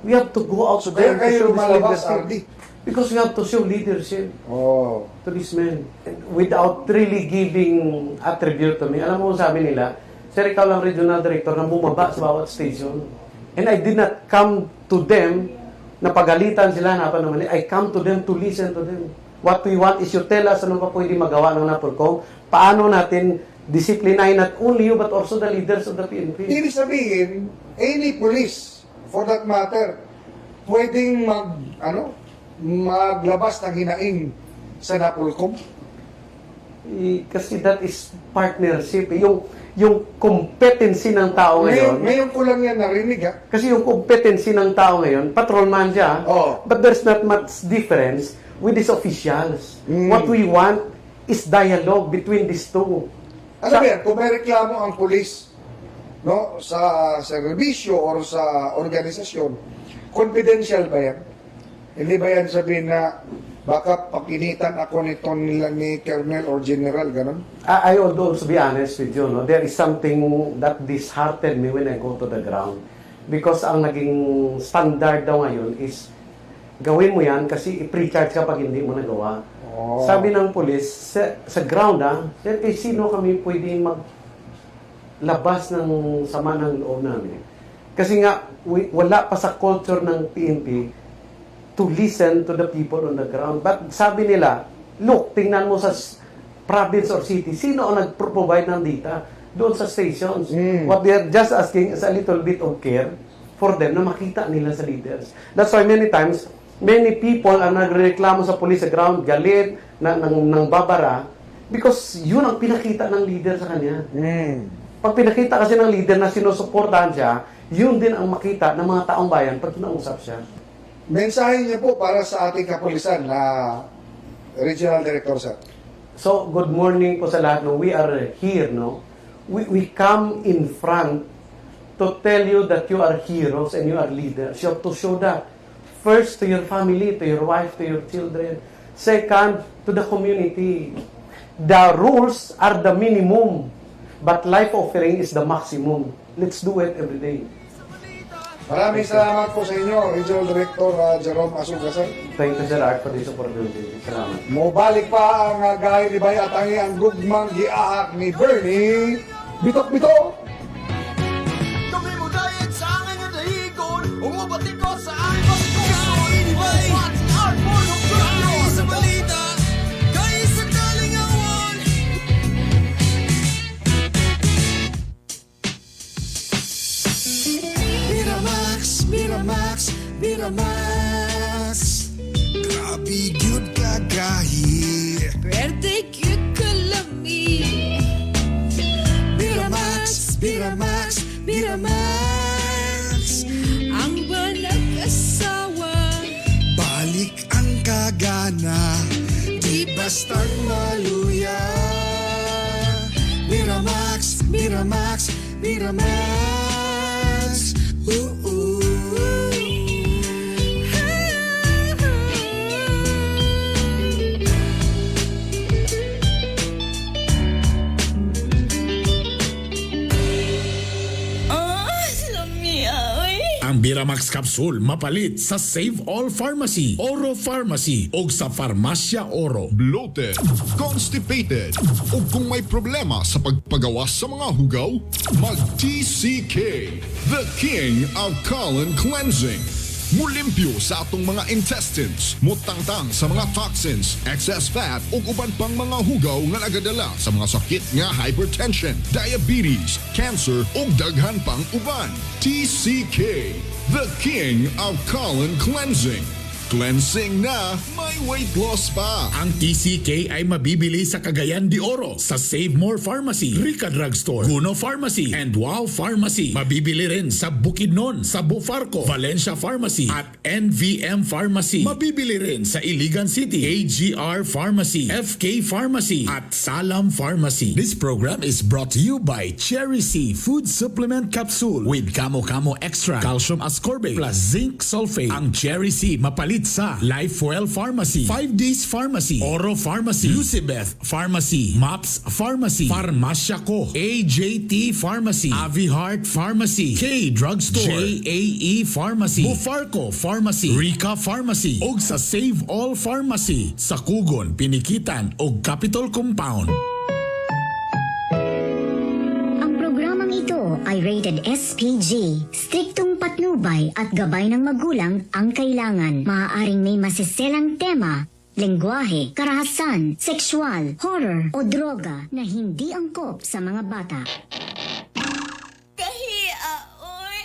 [SPEAKER 11] We have to go out there
[SPEAKER 7] Kaya kayo
[SPEAKER 11] to show this
[SPEAKER 7] lumalabas,
[SPEAKER 11] leadership.
[SPEAKER 7] RD.
[SPEAKER 11] Because we have to show leadership
[SPEAKER 7] Oh.
[SPEAKER 11] to these men. And without really giving attribute to me. Alam mo, sabi nila, Sir, ikaw lang regional director na bumaba sa bawat station. And I did not come to them na pagalitan sila, hanapan naman. I come to them to listen to them. What we want is you tell us ano pa pwede magawa ng NAPOLCOM. Paano natin disiplinahin not only you but also the leaders of the PNP.
[SPEAKER 7] Ibig sabihin, any police, for that matter, pwedeng maglabas ng hinaing sa NAPOLCOM.
[SPEAKER 11] Kasi that is partnership. Yung competency ng tao ngayon.
[SPEAKER 7] Ngayon ko lang yan narinig, ha?
[SPEAKER 11] Kasi yung competency ng tao ngayon, patrolman siya,
[SPEAKER 7] Oh.
[SPEAKER 11] but there's not much difference with these officials. What we want is dialogue between these two.
[SPEAKER 7] Alam mo yan, kung may reklamo ang pulis, no, sa serbisyo or sa organisasyon, confidential ba yan? Hindi ba yan sabihin na baka pakinitan ako nito nila ni Colonel or General, ganun?
[SPEAKER 11] I will also be honest with you, no? There is something that disheartened me when I go to the ground. Because ang naging standard daw ngayon is gawin mo yan kasi i-pre-charge ka pag hindi mo nagawa.
[SPEAKER 7] Oh.
[SPEAKER 11] Sabi ng police, sa ground sino kami pwedeng maglabas ng sama ng loob namin? Kasi nga, wala pa sa culture ng PNP to listen to the people on the ground. But sabi nila, look, tingnan mo sa province or city, sino ang nag-provide ng data doon sa stations? What they are just asking is a little bit of care for them na makita nila sa leaders. That's why many times, many people ang nagreklamo sa police sa ground, galit, ng babara, because yun ang pinakita ng leader sa kanya. Pag pinakita kasi ng leader na sinusuportahan siya, yun din ang makita ng mga taong bayan pag kinausap siya.
[SPEAKER 7] Mensahe niyo po para sa ating kapulisan na Regional Director, sir.
[SPEAKER 11] So, good morning po sa lahat. No? We are here, no? We come in front to tell you that you are heroes and you are leaders. You have to show that. First, to your family, to your wife, to your children. Second, to the community. The rules are the minimum, but life offering is the maximum. Let's do it every day.
[SPEAKER 7] Maraming salamat po sa inyo, Regional Director Jerome Asuga, sir.
[SPEAKER 11] Thank you, Sir Art, for this opportunity. Salamat.
[SPEAKER 7] Mobalik pa ang gahit ni Bay at ang gugmang giaak ni Bernie. Bitok-bitok!
[SPEAKER 9] Kami mo dahil sa akin ang dahigon Umabati ko sa aking basikuson Pati Arbon ng Junior sa balita Kahit sa kalingawan Miramax, Miramax, Miramax Grabe yun kagahi
[SPEAKER 3] Pwede cute kalami.
[SPEAKER 9] Miramax, Miramax, Miramax
[SPEAKER 3] Ang balag asawa.
[SPEAKER 9] Balik ang kagana Di basta't maluya Miramax, Miramax, Miramax Ooh.
[SPEAKER 3] Ah, lami ay.
[SPEAKER 10] ang Biramax Capsule mapalit sa Save All Pharmacy, Oro Pharmacy o sa Farmasya Oro.
[SPEAKER 5] Bloated, constipated, o kung may problema sa pagpagawas sa mga hugaw, mag-TCK, the King of Colon Cleansing. Mulimpyo sa atong mga intestines, mutangtang sa mga toxins, excess fat ug uban pang mga hugaw nga nagadala sa mga sakit nga hypertension, diabetes, cancer ug daghan pang uban. TCK, the King of Colon Cleansing. Cleansing na, may weight loss pa.
[SPEAKER 10] Ang TCK ay mabibili sa Cagayan de Oro, sa Save More Pharmacy, Rica Drugstore, Kuno Pharmacy, and Wow Pharmacy. Mabibili rin sa Bukidnon, sa Bufarco, Valencia Pharmacy, at NVM Pharmacy. Mabibili rin sa Iligan City, AGR Pharmacy, FK Pharmacy, at Salam Pharmacy. This program is brought to you by Cherry C Food Supplement Capsule with Kamo Kamo Extra, Calcium Ascorbate, plus Zinc Sulfate. Ang Cherry C mapalit sa Lifewell Pharmacy, 5 Days Pharmacy, Oro Pharmacy, Lucibeth Pharmacy, MAPS Pharmacy, Farmasya Ko, AJT Pharmacy, Avi Heart Pharmacy, K Drugstore, JAE Pharmacy, Bufarco Pharmacy, Rica Pharmacy, ug sa Save All Pharmacy sa Kugon, Pinikitan ug Capitol Compound.
[SPEAKER 12] Ito ay rated SPG. Striktong patnubay at gabay ng magulang ang kailangan. Maaaring may masiselang tema, lengguwahe, karahasan, sexual, horror o droga na hindi angkop sa mga bata.
[SPEAKER 3] Kahiya, oy!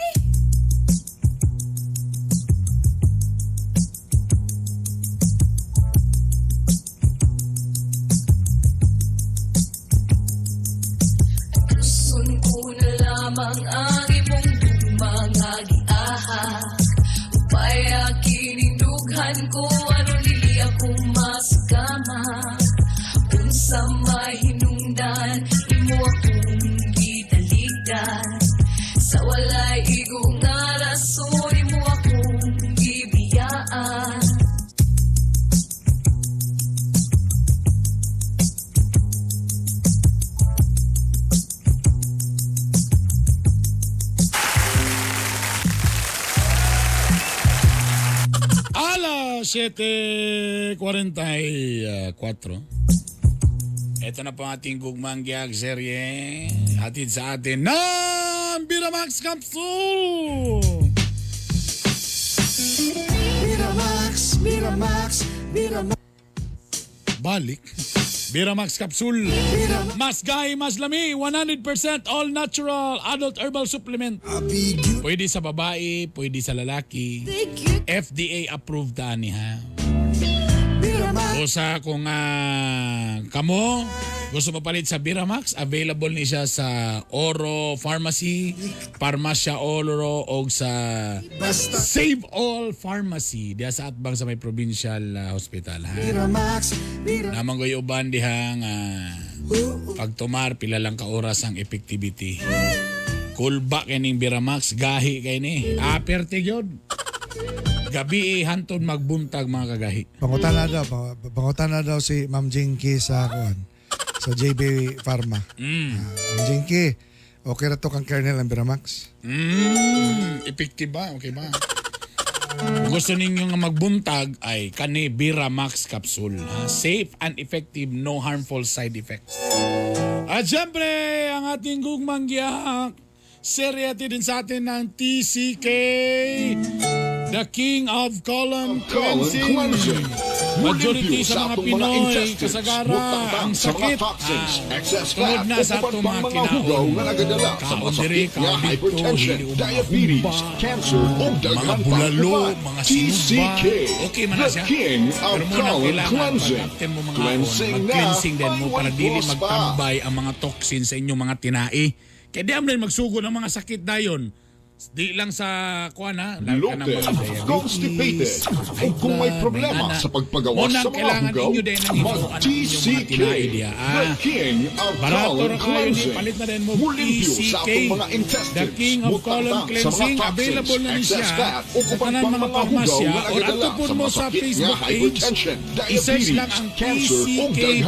[SPEAKER 3] Gusto ko na lamang ang imong dumangagiahak upaya kinindughan ko ano dili ako masgama unsa mahinungdan imo akong gitaligdan sa walay igong nga rason imo akong gibiyaan.
[SPEAKER 6] Alas 7:44. Ito na po ang ating gugmang giyag serye. Hatid sa atin ng Biramax Capsule!
[SPEAKER 9] Miramax, Miramax, Miramax.
[SPEAKER 6] Balik. Biramax Capsule. Mas gahi, mas lami. 100% all natural adult herbal supplement. Pwede sa babae, pwede sa lalaki. FDA approved ani ha. O sa kung kamo gusto mapalit sa Biramax, available ni siya sa Oro Pharmacy, Farmasya Oro o sa Save All Pharmacy diya sa atbang sa may provincial hospital ha. Namang goy uban dihang pagtumar pila lang ka oras ang effectivity. Kulba kining Biramax, gahi kay ni. Aperte gyud. Gabi hantod magbuntag mga kagahi.
[SPEAKER 7] Pangutan na daw si Ma'am Jinky sa sa JB Pharma. Ma'am Jinky, okay na to kang kernel ang Biramax?
[SPEAKER 6] Effective ba? Okay ba? Kung gusto ninyo nga magbuntag ay kani Biramax Capsule. Ha? Safe and effective, no harmful side effects. At syempre, ang ating gugmang giyak, seryati din sa atin ng TCK, the King of Colon Cleansing. Majority sa mga Pinoy, kasagara, ang sakit, tulad na sa itong mga kinaon. Kaon diri, kaon dito, hili
[SPEAKER 5] diabetes, cancer,
[SPEAKER 6] mga bulalo, mga sinuba. Okay man na siya. Pero muna kailangan pag-actin mo mga ahon, mag-cleansing din mo para dili magtambay ang mga toxins sa inyong mga tinai. Kaya di am rin magsugo ng mga sakit dayon. Di lang sa kuan ha, lalo ka ng mga diabetes,
[SPEAKER 5] constipated, o kung may problema sa pagpagawas sa mga hugaw, mag-TCK, the King of Colon Cleansing.
[SPEAKER 6] Palit na rin mo
[SPEAKER 5] Mulimpyo sa atong mga
[SPEAKER 6] TCK,
[SPEAKER 5] intestines,
[SPEAKER 6] the King of Colon Cleansing. Available na rin siya sa tanan mga parmasya o atupon mo sa Facebook page. I-search lang ang TCK.PH.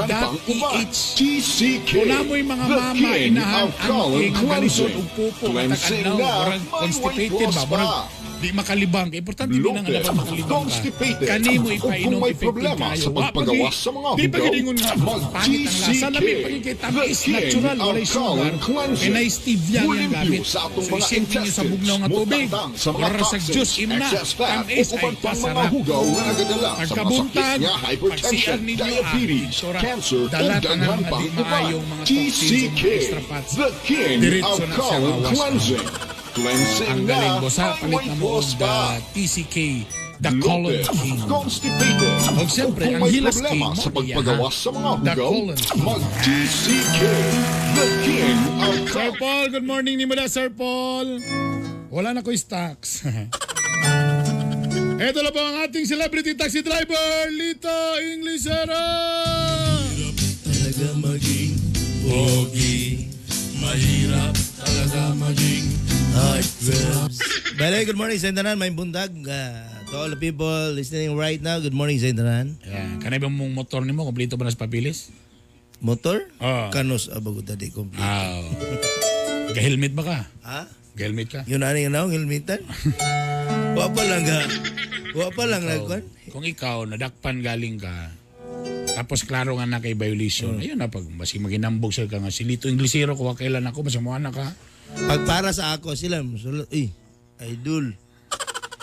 [SPEAKER 6] Kung mo'y mga mama inahan ang king ang galisod o pupo matag-adlaw, orang constipated ba? Orang di makalibang. Importante din ang dapat makalibang ka.
[SPEAKER 5] Constipated.
[SPEAKER 6] Kani mo
[SPEAKER 5] Kung
[SPEAKER 6] ipainom
[SPEAKER 5] may
[SPEAKER 6] effective
[SPEAKER 5] problema
[SPEAKER 6] kayo.
[SPEAKER 5] sa pagpagawas sa mga
[SPEAKER 6] Di pa
[SPEAKER 5] hugaw,
[SPEAKER 6] giningon nga, pangit ang lasa.
[SPEAKER 5] mag-GCK.
[SPEAKER 6] Labi pa kay tamis,
[SPEAKER 5] The
[SPEAKER 6] natural,
[SPEAKER 5] King
[SPEAKER 6] walay
[SPEAKER 5] of
[SPEAKER 6] sugar.
[SPEAKER 5] Colon Cleansing.
[SPEAKER 6] Kaya na stevia
[SPEAKER 5] Full
[SPEAKER 6] niyang gamit.
[SPEAKER 5] infused sa atong
[SPEAKER 6] So,
[SPEAKER 5] mga
[SPEAKER 6] isipin niyo sa
[SPEAKER 5] intestines,
[SPEAKER 6] bugnaw nga tubig.
[SPEAKER 5] mutangtang sa mga
[SPEAKER 6] Or sa
[SPEAKER 5] toxins,
[SPEAKER 6] juice, imna.
[SPEAKER 5] excess fat,
[SPEAKER 6] Tamis
[SPEAKER 5] upupan
[SPEAKER 6] ay
[SPEAKER 5] pang mga
[SPEAKER 6] pasarap.
[SPEAKER 5] hugaw na nagadala sa
[SPEAKER 6] Pagkabuntag,
[SPEAKER 5] masakit nga hypertension,
[SPEAKER 6] pagsiyan ninyo,
[SPEAKER 5] diabetes,
[SPEAKER 6] tora,
[SPEAKER 5] cancer, o
[SPEAKER 6] dalat ang
[SPEAKER 5] daghan
[SPEAKER 6] mga
[SPEAKER 5] pang
[SPEAKER 6] di
[SPEAKER 5] iba.
[SPEAKER 6] maayong mga toxins,
[SPEAKER 5] TCK,
[SPEAKER 6] mga extra fats.
[SPEAKER 5] the King
[SPEAKER 6] Diretso
[SPEAKER 5] of
[SPEAKER 6] na siya
[SPEAKER 5] Colon
[SPEAKER 6] mawas.
[SPEAKER 5] Cleansing. Cleansing
[SPEAKER 6] Ang
[SPEAKER 5] na
[SPEAKER 6] galing boss ha, palit na mo
[SPEAKER 5] boss
[SPEAKER 6] the TCK, the Colon
[SPEAKER 5] Lopez,
[SPEAKER 6] King.
[SPEAKER 5] Constipated.
[SPEAKER 6] O siyempre,
[SPEAKER 5] Kung
[SPEAKER 6] ang
[SPEAKER 5] may
[SPEAKER 6] Hilas
[SPEAKER 5] problema
[SPEAKER 6] King,
[SPEAKER 5] sa
[SPEAKER 6] mo niya,
[SPEAKER 5] pagpagawas sa mga
[SPEAKER 6] The
[SPEAKER 5] hugaw,
[SPEAKER 6] Colon King.
[SPEAKER 5] mag-TCK, the King of
[SPEAKER 6] Sir
[SPEAKER 5] Colon.
[SPEAKER 6] Paul, good morning ni mo na, Sir Paul. Wala na ko stocks. Ito na po ang ating celebrity taxi driver, Lito Inglisera.
[SPEAKER 9] Talaga maging pogi. Mahirap talaga maging heartthrob.
[SPEAKER 13] Bale, good morning sa Intanan, may bundag. To all the people listening right now, good morning sa Intanan.
[SPEAKER 6] Yan, kanay ba mong motor ni mo? Kompleto ba na sa papilis?
[SPEAKER 13] Motor?
[SPEAKER 6] Oo.
[SPEAKER 13] Kanos abago dati complete.
[SPEAKER 6] Ga-helmet ba ka?
[SPEAKER 13] Ha?
[SPEAKER 6] Ga-helmet ka?
[SPEAKER 13] Yun na nga helmetan. Wa pa lang ga. Wa pa lang nagkuan.
[SPEAKER 6] Kung ikaw, nadakpan galing ka, tapos klaro nga na kay violation, ayun na, pag masing maginambog sa ka nga, si Lito Inglisero, kung kailan ako, masamuha na ka.
[SPEAKER 13] Pag para sa ako sila, musulot, idol.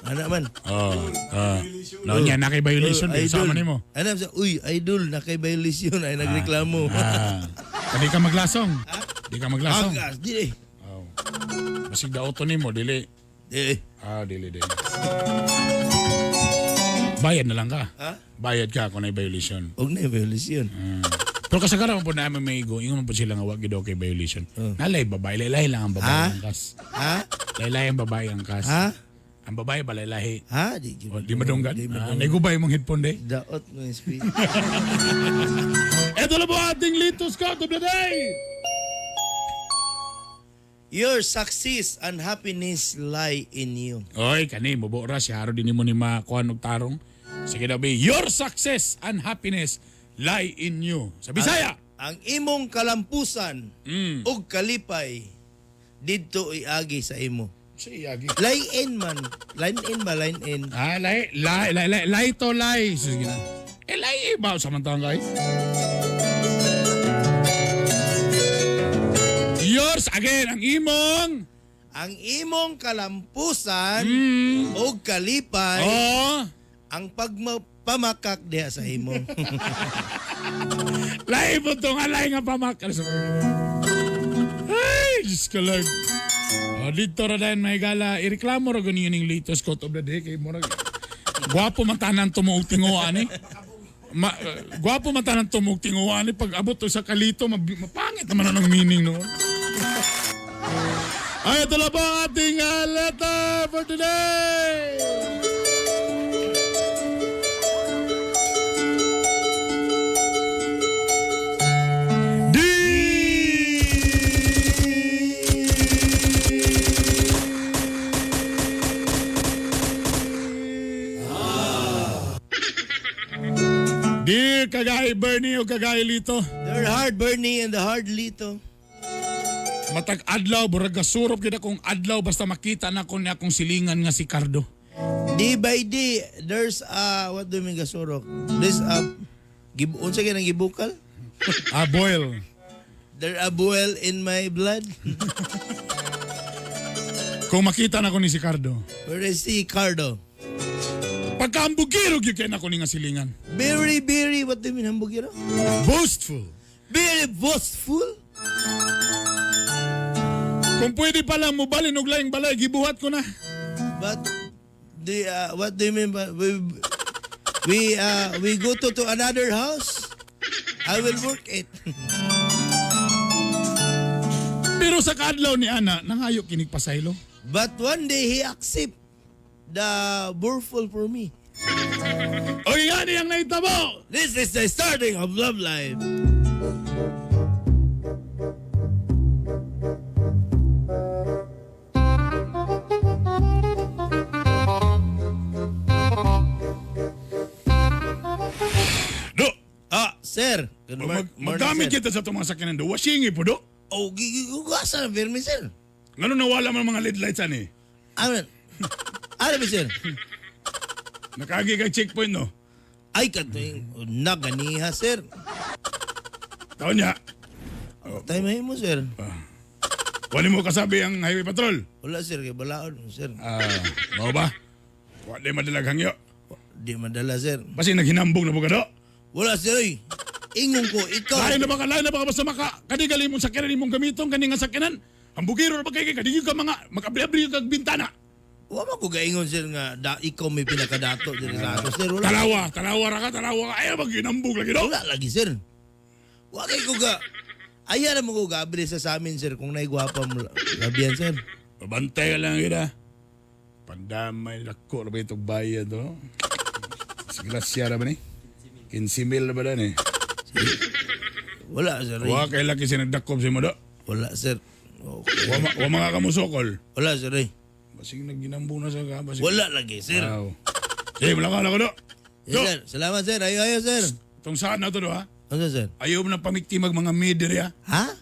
[SPEAKER 13] Ano man?
[SPEAKER 6] No, niya na kay violation, din sa man mo.
[SPEAKER 13] Ano sa, idol, na kay violation, ay nagreklamo.
[SPEAKER 6] Di ka maglasong. Di ka maglasong.
[SPEAKER 13] Dili.
[SPEAKER 6] Masig da auto ni mo, dili.
[SPEAKER 13] Dili.
[SPEAKER 6] Dili. Bayad na lang ka.
[SPEAKER 13] Ha?
[SPEAKER 6] Bayad ka kung na violation.
[SPEAKER 13] Huwag na violation.
[SPEAKER 6] Pero kasagaran po namin may igo, ingon po sila nga wag gidaw kay violation. Nalay babae, laylay lang ang babae ang kas.
[SPEAKER 13] Ha?
[SPEAKER 6] Laylay ang babae ang kas.
[SPEAKER 13] Ha?
[SPEAKER 6] Ang babae ba laylahi?
[SPEAKER 13] Ha?
[SPEAKER 6] Di madunggan. Naigubay mong headphone de.
[SPEAKER 13] Daot mo yung speed.
[SPEAKER 6] Ito na po ating Lito Scott of the Day.
[SPEAKER 13] Your success and happiness lie in you.
[SPEAKER 6] Oy, kani mo ra si haro din mo ni makuan og tarong. Sige daw be, your success and happiness lie in you. Sa Bisaya.
[SPEAKER 13] Ang imong kalampusan ug kalipay didto iagi sa imo.
[SPEAKER 6] Si Yagi.
[SPEAKER 13] Line in man. Line in ba? Line in.
[SPEAKER 6] Lie to lie. Sige na. Lie ba samantang guys? Yours again, ang
[SPEAKER 13] imong kalampusan ug kalipay ang pagpamakak diha sa imo.
[SPEAKER 6] Lai mo to nga, lai nga pamakal sa ay, Diyos ko Lord. Dito ra dahil may gala, ireklamo ra ganyan yung Lito Scott of the Day. Kay mo gwapo man tanan tumuog tinguan eh. Gwapo man tanan tumuog tinguan eh. Pag abot to sa kalito, mapangit naman ang meaning noon. Ay, ito na po ang ating letter for today. Dear Kagay Bernie o Kagay Lito.
[SPEAKER 13] The hard Bernie and the hard Lito.
[SPEAKER 6] Matag adlaw, burag gasurop kita kung adlaw basta makita na ko niya kung silingan nga si Cardo.
[SPEAKER 13] Day by day, there's what do you mean gasurok? There's unsa kay nang gibukal?
[SPEAKER 6] Boil.
[SPEAKER 13] There a boil in my blood.
[SPEAKER 6] Kung makita na ko ni si Cardo.
[SPEAKER 13] Where is si Cardo?
[SPEAKER 6] Pagkaambugiro gyud kay na ko ni nga silingan.
[SPEAKER 13] Very, what do you mean hambugiro?
[SPEAKER 6] Boastful.
[SPEAKER 13] Very boastful?
[SPEAKER 6] Kung pwede pala mo balin og laing balay, gibuhat ko na.
[SPEAKER 13] But what do you mean by we go to another house? I will work it.
[SPEAKER 6] Pero sa kadlaw ni Ana, nangayo kinig pasaylo.
[SPEAKER 13] But one day he accept the burful for me.
[SPEAKER 6] O yan ang naitabo.
[SPEAKER 13] This is the starting of love life. Sir, good morning.
[SPEAKER 6] Magdamit kita sa itong mga sakyanan do. Wasingi po do.
[SPEAKER 13] Oh, gigugasa na firme, sir.
[SPEAKER 6] Ngano nawala man mga lead lights ani?
[SPEAKER 13] Ano ba, sir?
[SPEAKER 6] Nakagi kag checkpoint no.
[SPEAKER 13] Ay, katuing naganiha, sir.
[SPEAKER 6] Taon niya.
[SPEAKER 13] Tayo mo, sir.
[SPEAKER 6] Wala mo kasabi ang highway patrol.
[SPEAKER 13] Wala, sir. Kaya balaod, sir.
[SPEAKER 6] Mao ba? Wala madalag hangyo.
[SPEAKER 13] Di madala, sir.
[SPEAKER 6] Basi naghinambog na po ka do.
[SPEAKER 13] Wala, sir. Oy. Ingon ko, ikaw.
[SPEAKER 6] Lain na ba ka basta maka kadigali mong sakyanan imong gamitong kani nga sakyanan. Ang bugiro na ba kay kadigi ka mga magabli-abli kag bintana.
[SPEAKER 13] Wala ko gaingon, sir, nga ikaw may pinakadato dito sa ato, sir. Wala.
[SPEAKER 6] Talawa ka. Ayaw maghinambog lagi do.
[SPEAKER 13] Wala lagi, sir. Wala ko ga. Ayaw na mo ko gabili sa amin, sir, kung naigwapa mo labihan, sir.
[SPEAKER 6] Pabantay ka lang yun Pandamay lako na ba itong bayad do? Siglasya na ba ni? 15,000 na ba na ni?
[SPEAKER 13] Wala, sir.
[SPEAKER 6] Wa kay laki sinagdakop si mo do.
[SPEAKER 13] Wala, sir.
[SPEAKER 6] Wa mga kamusokol.
[SPEAKER 13] Wala, sir.
[SPEAKER 6] Basing nagginambong na sa ka.
[SPEAKER 13] Wala lagi, sir.
[SPEAKER 6] Wow. Sige, malaka na ko do.
[SPEAKER 13] Yes, sir. Salamat, sir. Ayaw, sir.
[SPEAKER 6] Itong saan na to do ha?
[SPEAKER 13] Ano, sir?
[SPEAKER 6] Ayaw mo na pamiktimag mga midiri ha?
[SPEAKER 13] Ha?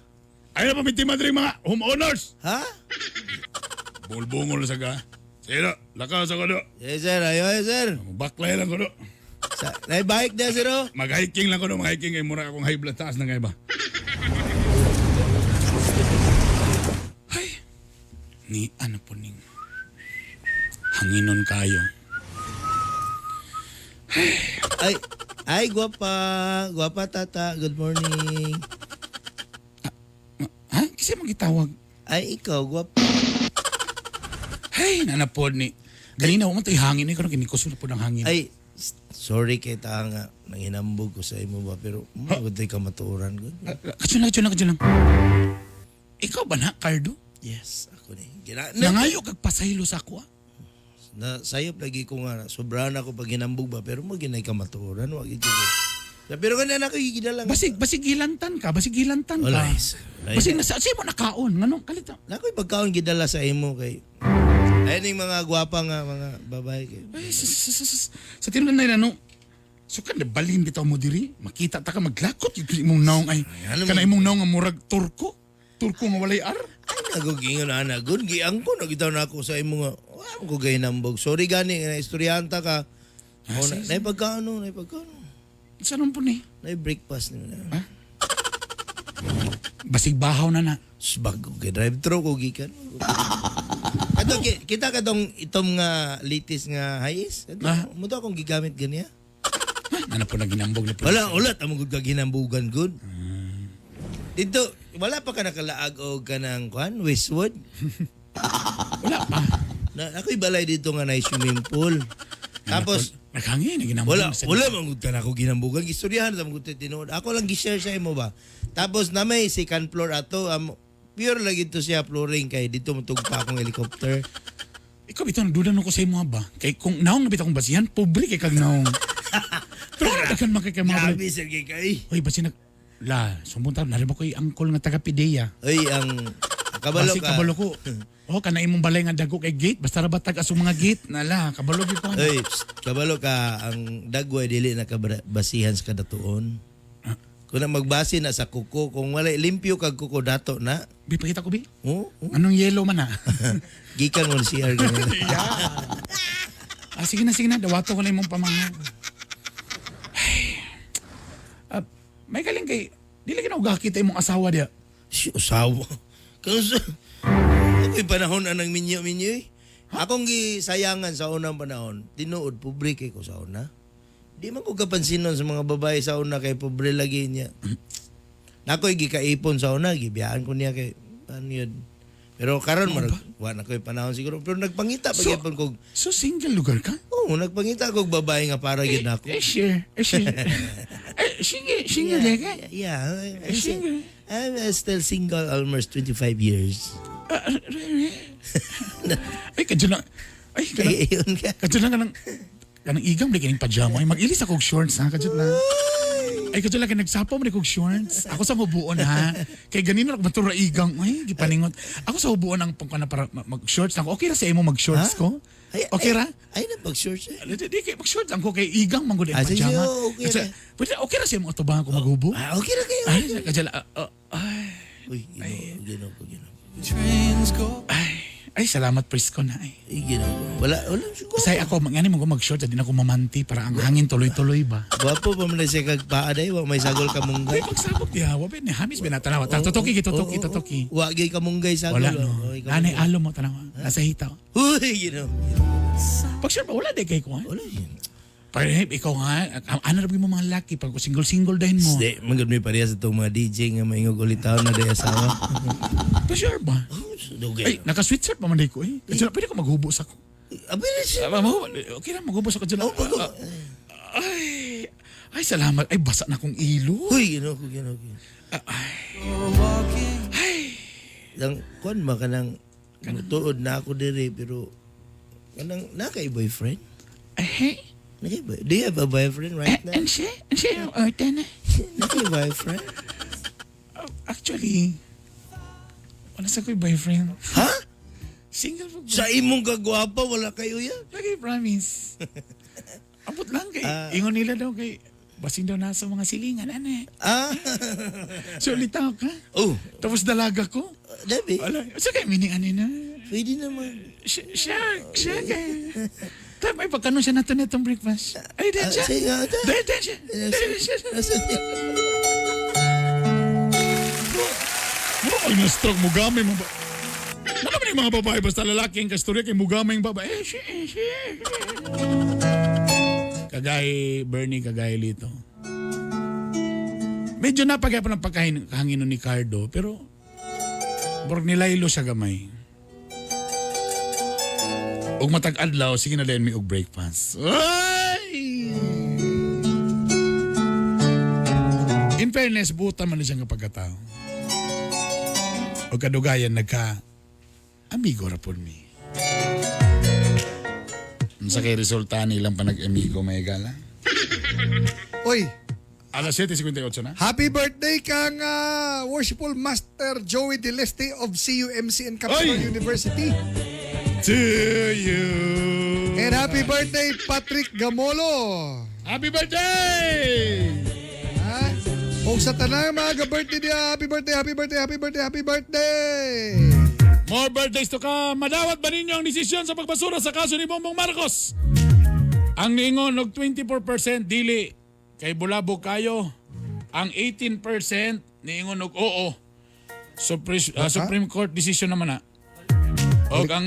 [SPEAKER 6] Ayaw na pamiktimag rin mga homeowners.
[SPEAKER 13] Ha?
[SPEAKER 6] Bungol-bungol sa ka. Sige do, lakaw sa ko do.
[SPEAKER 13] Yes, sir. Ayaw, sir.
[SPEAKER 6] Baklay lang ko do.
[SPEAKER 13] Naibahik na, sir, oh.
[SPEAKER 6] Mag-hiking lang ko do, mag-hiking kay mura akong high blood taas na nga iba. Ay, ni ano po ning hanginon kayo.
[SPEAKER 13] Ay, guwapa tata. Good morning.
[SPEAKER 6] Ha? Kasi magitawag.
[SPEAKER 13] Ay, ikaw, guwapa.
[SPEAKER 6] Hey, nanapod ni. Ganina mo tayo hangin. Ikaw nang kinikuso na po ng hangin.
[SPEAKER 13] Ay, sorry kay ta nga. Nanginambog ko sa imo ba. Pero, magod ka matuuran. Good.
[SPEAKER 6] Katsulang. Ikaw ba na, Cardo?
[SPEAKER 13] Yes, ako ni.
[SPEAKER 6] Nangayo kag pasaylo sa ako.
[SPEAKER 13] Sayop lagi ko nga. Sobrahan ako pag hinambog ba. Pero maginay ka matuuran. Wag ito. Pero ganyan ako higida lang.
[SPEAKER 6] Basig gilantan ka.
[SPEAKER 13] Wala,
[SPEAKER 6] Basig nasa mo nakaon. Nganong kalita?
[SPEAKER 13] Nako'y pagkaon gidala sa imo kay. Ayun yung mga gwapa nga mga babae kay.
[SPEAKER 6] Ay, sa tinulan na yun, so kan balhin bitaw mo diri, makita ta ka maglakot yung imong naong ay, kana imong naong nga murag turko nga walay ar.
[SPEAKER 13] Ay, nagugingon na good. Giang ko, nagitaw na ako sa imo nga, wala ko gahinambog. Sorry gani, na istoryanta ka. Naipagkaano.
[SPEAKER 6] Saan po ni?
[SPEAKER 13] Naibreakfast nila.
[SPEAKER 6] Basig bahaw na.
[SPEAKER 13] Bago kay drive-thru ko gikan. Kita kadong itom nga litis nga hais. Mo to akong gigamit ganiya.
[SPEAKER 6] Ano po na ginambog na po?
[SPEAKER 13] Wala tamo gud ka ginambugan good. Dito, wala pa ka nakalaag og kanang kwan, Westwood.
[SPEAKER 6] Wala pa.
[SPEAKER 13] Ako'y balay dito nga na swimming pool. Tapos
[SPEAKER 6] naghangin na ginambog.
[SPEAKER 13] Wala man gud ka na ako ginambugan. Istoryahan ta mo gud tinuod. Ako lang gi-share sa imo ba. Tapos na may second floor ato pure lagi to siya flooring kay dito matugpa akong helicopter.
[SPEAKER 6] Ikaw bitaw nagduda ko sa imo ba? Kay kung naong bitaw kong basihan, pobre kay kag naong. Pero kan makikay mga.
[SPEAKER 13] Grabe sir kay.
[SPEAKER 6] Oy, basi sumunta na rin ko yung angkol nga taga Pidea.
[SPEAKER 13] Oy, ang kabalo ka.
[SPEAKER 6] Kabalo ko. Kana imong balay nga dago kay gate, basta ra batag asong mga gate, nala, kabalo gyud ko.
[SPEAKER 13] Oy, kabalo ka, ang dagway dili na kabasihan sa kadatuon. Kung na magbase na sa kuko, kung wala limpyo kag kuko dato na.
[SPEAKER 6] Bi pakita ko bi.
[SPEAKER 13] Oh.
[SPEAKER 6] Anong yellow man na?
[SPEAKER 13] Gikan mo si CR ganun.
[SPEAKER 6] Sige na, dawato ko na imong pamangha. May galing kay, di lagi na ugakita imong asawa dia.
[SPEAKER 13] Asawa? Kasi, ako'y panahon anang minyo-minyo eh. Akong gisayangan sa unang panahon, tinuod, pobre kay ko sa una. Di man ko kapansinon sa mga babae sa una kay pobre lagi niya. Nako'y gikaipon sa una, gibiyaan ko niya kay, ano yun. Pero karon wala ko'y panahon siguro. Pero nagpangita pa gyapon kog.
[SPEAKER 6] So single lugar ka?
[SPEAKER 13] Oo, nagpangita kog babae nga para gyud nako.
[SPEAKER 6] Sure. Single ka?
[SPEAKER 13] Yeah.
[SPEAKER 6] Single.
[SPEAKER 13] I'm still single almost 25 years.
[SPEAKER 6] Ay, kadyo na. Ay, kadyo na kanang igam na kining pajama. Ay, mag-ilis akong shorts ha, kadyo na. Ay, kadyo lang nagsapaw mo na kong shorts. Ako sa hubuon ha. Kay ganino lang matura igang. Ay, gipaningot. Ako sa hubuon ang pangkana para mag-shorts ako. Okay ra sa imo mag-shorts ko? Okay ra?
[SPEAKER 13] Ay, na mag-shorts.
[SPEAKER 6] Di kay mag-shorts lang ko kay igang manggod ang pajama. Okay ra sa imo atubangan ko maghubo?
[SPEAKER 13] Okay ra kayo.
[SPEAKER 6] Ay, kadyo lang.
[SPEAKER 13] Uy, gino.
[SPEAKER 6] Ay, salamat Prisco na ay.
[SPEAKER 13] Wala siguro.
[SPEAKER 6] Say ako, ngani mo ko mag-short, din ako mamanti para ang hangin tuloy-tuloy ba?
[SPEAKER 13] Gwapo pa man na siya kagpaaday, wa may sagol kamunggay.
[SPEAKER 6] Ay, pagsabog diha, wa ni hamis binatanawa. Tutuki.
[SPEAKER 13] Wa gay kamunggay sagol.
[SPEAKER 6] Wala no. Nanay alo mo tanawa. Nasa hitaw.
[SPEAKER 13] Uy,
[SPEAKER 6] Pag-short ba, wala di kay ko.
[SPEAKER 13] Wala yun.
[SPEAKER 6] Pero ikaw nga, ano rin mo mga laki pag single dahin mo?
[SPEAKER 13] Hindi, magod may pareha sa itong mga DJ nga maingog ulitaw na day asawa.
[SPEAKER 6] Pa-sure ba? Ay, naka-sweatshirt pa man day ko eh. Kasi pwede ko maghubos ako.
[SPEAKER 13] Abilis.
[SPEAKER 6] Okay na, maghubos ako dyan. Ay, salamat. Ay, basa na kong ilo.
[SPEAKER 13] Uy, Lang, kuan ba ka nang tuod na ako diri pero kanang nakay-boyfriend? Do you have a boyfriend right now?
[SPEAKER 6] And siya yung orta na.
[SPEAKER 13] Nakay-boyfriend?
[SPEAKER 6] Actually, wala sa ko'y boyfriend.
[SPEAKER 13] Ha?
[SPEAKER 6] Single po.
[SPEAKER 13] Sa imong kagwapa, wala kayo yan?
[SPEAKER 6] Lagi, promise. Abot lang kay. Ingon nila daw kay basing daw nasa mga silingan, ano eh. So, ulitaw ka.
[SPEAKER 13] Oh.
[SPEAKER 6] Tapos dalaga ko.
[SPEAKER 13] Dabi?
[SPEAKER 6] Wala. So, kaya mini ano na.
[SPEAKER 13] Pwede naman.
[SPEAKER 6] Siya kaya. Tapos may pagkano siya nato netong breakfast. Ay, din siya. Din siya. Ay, na-stroke mo gamay mo ba? Ano ba yung mga babae basta lalaki ang kasturya kay mugamay yung babae? Siya. Kagay Bernie, kagay Lito. Medyo napagaya pa ng pagkahanginon ni Cardo, pero borg nilaylo siya gamay. Og matag-adlaw, sige na din mi og breakfast. Ay! In fairness, buta man siya nga pagkatao. O kadugayan amigo ra pud mi. Sa kay resulta nilang panag-amigo may gala.
[SPEAKER 7] Oy,
[SPEAKER 6] Alas 7:58 na.
[SPEAKER 7] happy birthday kang Worshipful Master Joey Deleste of CUMC and Capital
[SPEAKER 6] Oy!
[SPEAKER 7] University.
[SPEAKER 6] To you.
[SPEAKER 7] And happy birthday Patrick Gamolo.
[SPEAKER 6] Happy birthday!
[SPEAKER 7] O sa tanang mga birthday niya, happy birthday.
[SPEAKER 6] More birthdays to come. Madawat ba ninyo ang desisyon sa pagbasura sa kaso ni Bongbong Marcos? Ang niingon og 24% dili kay bulabog kayo. Ang 18% niingon og oo. Supreme Court decision naman na. Og ang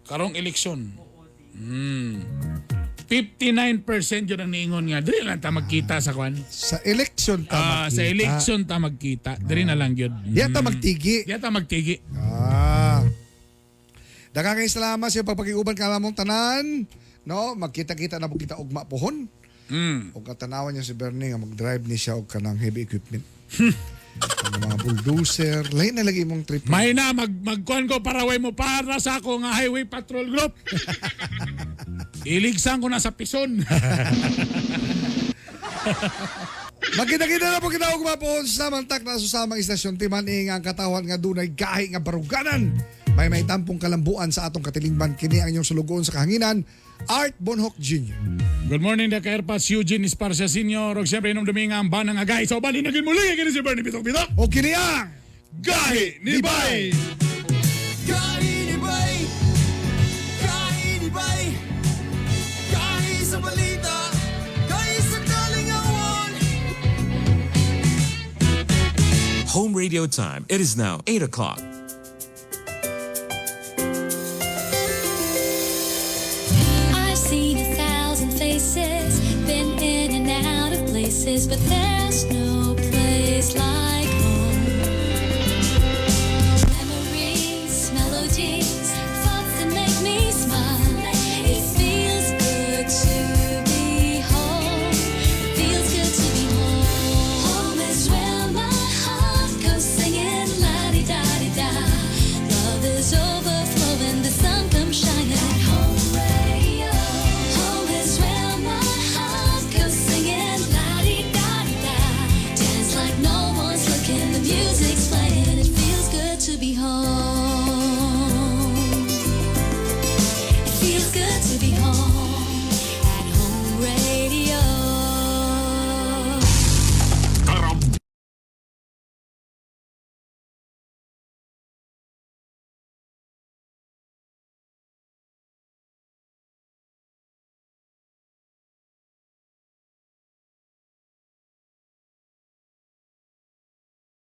[SPEAKER 6] karong eleksyon. 59% yun ang niingon nga. Dili lang ta magkita sa kwan.
[SPEAKER 7] Sa election ta magkita.
[SPEAKER 6] Sa election ta magkita. Dili na lang yun.
[SPEAKER 7] Yata magtigi. Daghang kay salamat sa pagpakiuban ka lamang tanan. No, magkita-kita na po kita ugma pohon. O katanawan niya si Bernie nga mag-drive ni siya og kanang heavy equipment. Ang mga bulldozer, lain na lagi mong trip.
[SPEAKER 6] May na magkuhan ko paraway mo para sa ako nga highway patrol group. Iligsan ko na sa pison.
[SPEAKER 7] Magkita-kita na po kita ugma pohon sa samantak na susamang istasyon timaning ang katawan nga dunay gahi nga baruganan. May tampong kalambuan sa atong katilingban kini ang inyong sulugoon sa kahanginan, Art Bonhoc Jr.
[SPEAKER 6] Good morning, Daka Airpads, Eugene Esparcia Sr. O siyempre, nung duminga ang banang agay. So, bali naging muli, kini si Bernie Bitok-Bitok.
[SPEAKER 7] O kini ang
[SPEAKER 6] Gahi ni Bay!
[SPEAKER 9] Gahi ni Bay! Gahi ni Bay! Gahi sa balita! Gahi sa kalingawan!
[SPEAKER 2] Home radio time. It is now 8 o'clock.
[SPEAKER 3] I've seen 1,000 faces, been in and out of places, but there's no